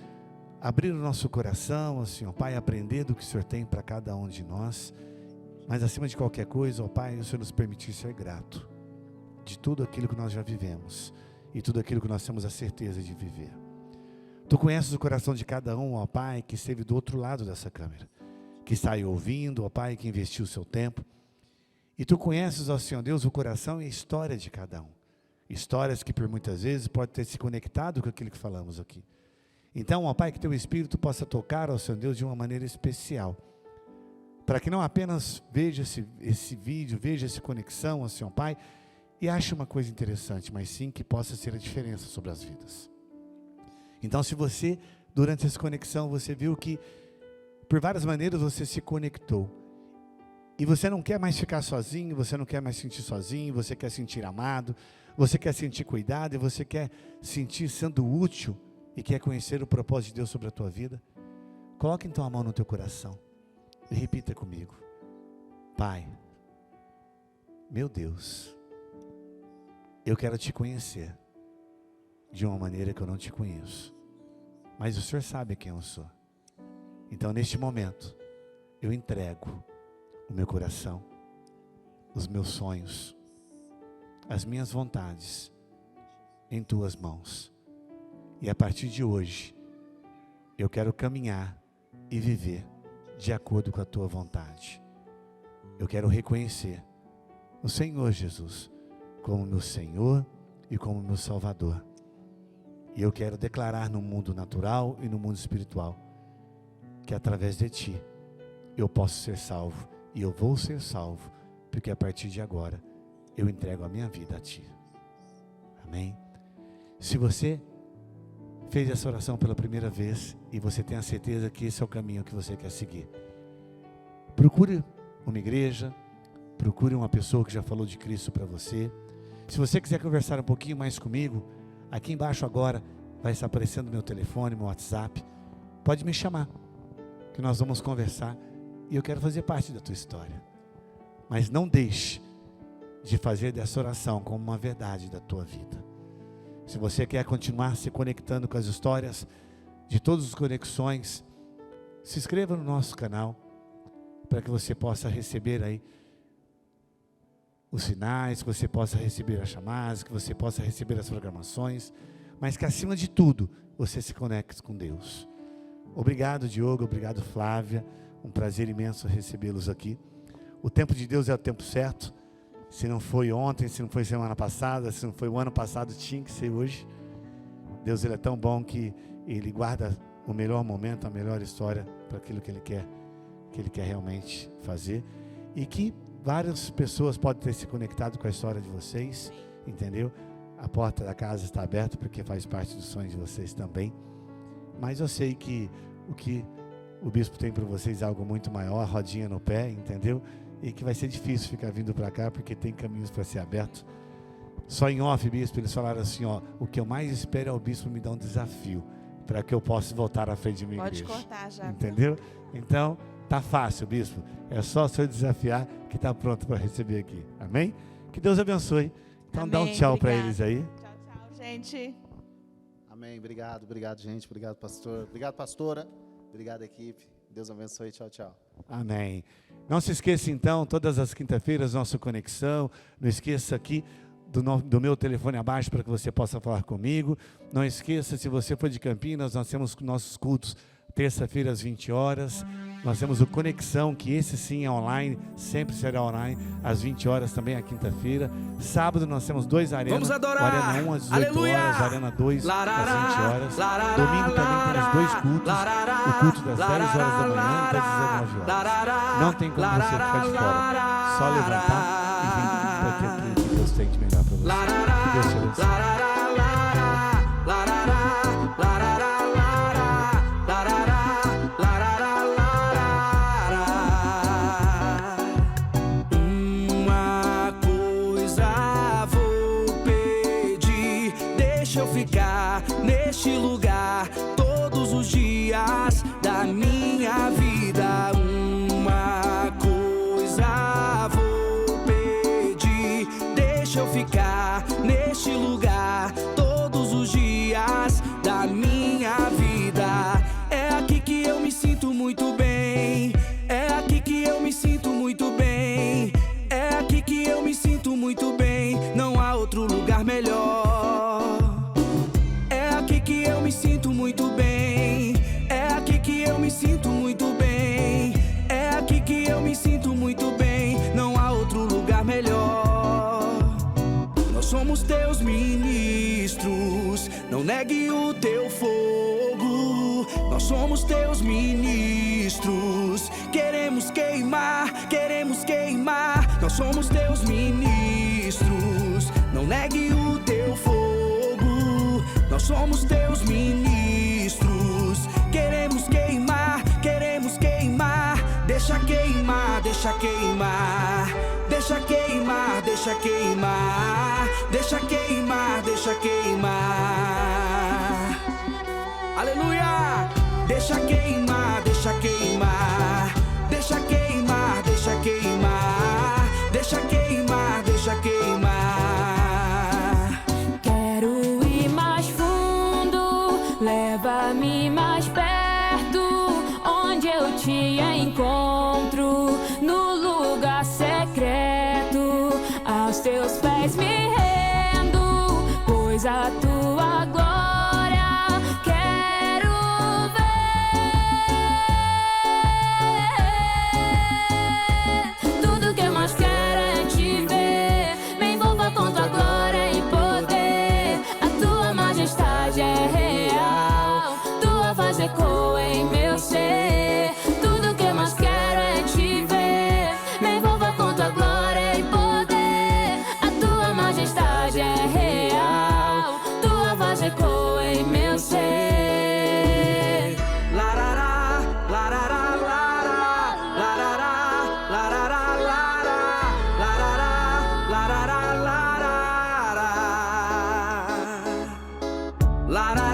abrir o nosso coração, ó Senhor Pai, aprender do que o Senhor tem para cada um de nós. Mas acima de qualquer coisa, ó Pai, o Senhor nos permitir ser grato de tudo aquilo que nós já vivemos e tudo aquilo que nós temos a certeza de viver. Tu conheces o coração de cada um, ó Pai, que esteve do outro lado dessa câmera, que está aí ouvindo, ó Pai, que investiu o seu tempo. E Tu conheces, ó Senhor Deus, o coração e a história de cada um. Histórias que por muitas vezes podem ter se conectado com aquilo que falamos aqui. Então, ó Pai, que Teu Espírito possa tocar, ó Senhor Deus, de uma maneira especial. Para que não apenas veja esse vídeo, veja essa conexão, ó Senhor Pai, e ache uma coisa interessante, mas sim que possa ser a diferença sobre as vidas. Então, se você, durante essa conexão, você viu que, por várias maneiras, você se conectou, e você não quer mais ficar sozinho, você não quer mais sentir sozinho, você quer sentir amado, você quer sentir cuidado, e você quer sentir sendo útil, e quer conhecer o propósito de Deus sobre a tua vida, coloque então a mão no teu coração, e repita comigo: Pai, meu Deus, eu quero te conhecer de uma maneira que eu não te conheço, mas o Senhor sabe quem eu sou. Então, neste momento, eu entrego o meu coração, os meus sonhos, as minhas vontades em Tuas mãos. E a partir de hoje, eu quero caminhar e viver de acordo com a Tua vontade. Eu quero reconhecer o Senhor Jesus como meu Senhor e como meu Salvador. E eu quero declarar no mundo natural e no mundo espiritual que através de Ti eu posso ser salvo e eu vou ser salvo, porque a partir de agora eu entrego a minha vida a Ti. Amém? Se você fez essa oração pela primeira vez e você tem a certeza que esse é o caminho que você quer seguir, procure uma igreja, procure uma pessoa que já falou de Cristo para você. Se você quiser conversar um pouquinho mais comigo, aqui embaixo agora vai estar aparecendo meu telefone, meu WhatsApp. Pode me chamar, que nós vamos conversar e eu quero fazer parte da tua história. Mas não deixe de fazer dessa oração como uma verdade da tua vida. Se você quer continuar se conectando com as histórias de todas as conexões, se inscreva no nosso canal para que você possa receber aí os sinais, que você possa receber as chamadas, que você possa receber as programações, mas que acima de tudo, você se conecte com Deus. Obrigado, Diogo, obrigado, Flávia, um prazer imenso recebê-los aqui. O tempo de Deus é o tempo certo, se não foi ontem, se não foi semana passada, se não foi o ano passado, tinha que ser hoje. Deus, Ele é tão bom que Ele guarda o melhor momento, a melhor história para aquilo que Ele quer realmente fazer, e que várias pessoas podem ter se conectado com a história de vocês, entendeu? A porta da casa está aberta porque faz parte dos sonhos de vocês também. Mas eu sei que o que o bispo tem para vocês é algo muito maior, rodinha no pé, entendeu? E que vai ser difícil ficar vindo para cá porque tem caminhos para ser abertos. Só em off, bispo, eles falaram assim, ó, o que eu mais espero é o bispo me dar um desafio para que eu possa voltar à frente de minha igreja. Pode cortar já. Entendeu? Então, tá fácil, bispo. É só o senhor desafiar que está pronto para receber aqui. Amém? Que Deus abençoe. Então, dá um Amém, tchau para obrigada. eles aí. Tchau, tchau, gente. Amém. Obrigado, gente. Obrigado, pastor. Obrigado, pastora. Obrigado, equipe. Deus abençoe. Tchau, tchau. Amém. Não se esqueça, então, todas as quinta-feiras, nossa conexão. Não esqueça aqui do meu telefone abaixo para que você possa falar comigo. Não esqueça, se você for de Campinas, nós temos nossos cultos terça-feira às 20 horas. Nós temos o Conexão, que esse sim é online, sempre será online, às 20 horas também, a quinta-feira. Sábado nós temos 2 arenas. Vamos adorar. O Arena 1 às 18 Aleluia. horas, a Arena 2 às 20 horas. Larará, Domingo também temos 2 cultos. larará, O culto das 10 horas da manhã até as larará, 19 horas. larará, Não tem como você ficar de fora. Só levantar e vir para aquilo que Deus tem de melhor para você. Que Deus te abençoe. Uma coisa vou pedir, deixa eu ficar neste lugar todos os dias da minha vida. Uma coisa vou pedir, deixa eu ficar neste lugar todos os dias da minha vida. É aqui que eu me sinto muito bem. É aqui que eu me sinto muito bem. É aqui que eu me sinto muito bem. Não há outro lugar melhor. É aqui que eu me sinto muito bem. É aqui que eu me sinto muito bem. É aqui que eu me sinto muito bem. Não há outro lugar melhor. Nós somos teus ministros, não negue o teu fogo. Nós somos teus ministros, queremos queimar, queremos queimar. Nós somos teus ministros, não negue o teu fogo. Nós somos teus ministros, queremos queimar, queremos queimar. Deixa queimar, deixa queimar. Deixa queimar, deixa queimar. Deixa queimar, deixa queimar. Aleluia! Deixa queimar, deixa queimar. Deixa queimar, deixa queimar. Deixa queimar, deixa queimar. Quero ir mais fundo, leva-me mais perto, onde eu te encontro, no lugar secreto. Aos teus pés me rendo, pois a tua glória quero ver. Tudo que eu mais quero é te ver. Me envolva com tua glória e poder. A tua majestade é real, tua voz ecoa em meu ser. Tudo que eu mais quero é te ver. Me envolva com tua glória e poder. A tua majestade é real, tua voz ecoa em meu ser. Larará, larará, larará, larará, larará, larará, larará, larará, larará.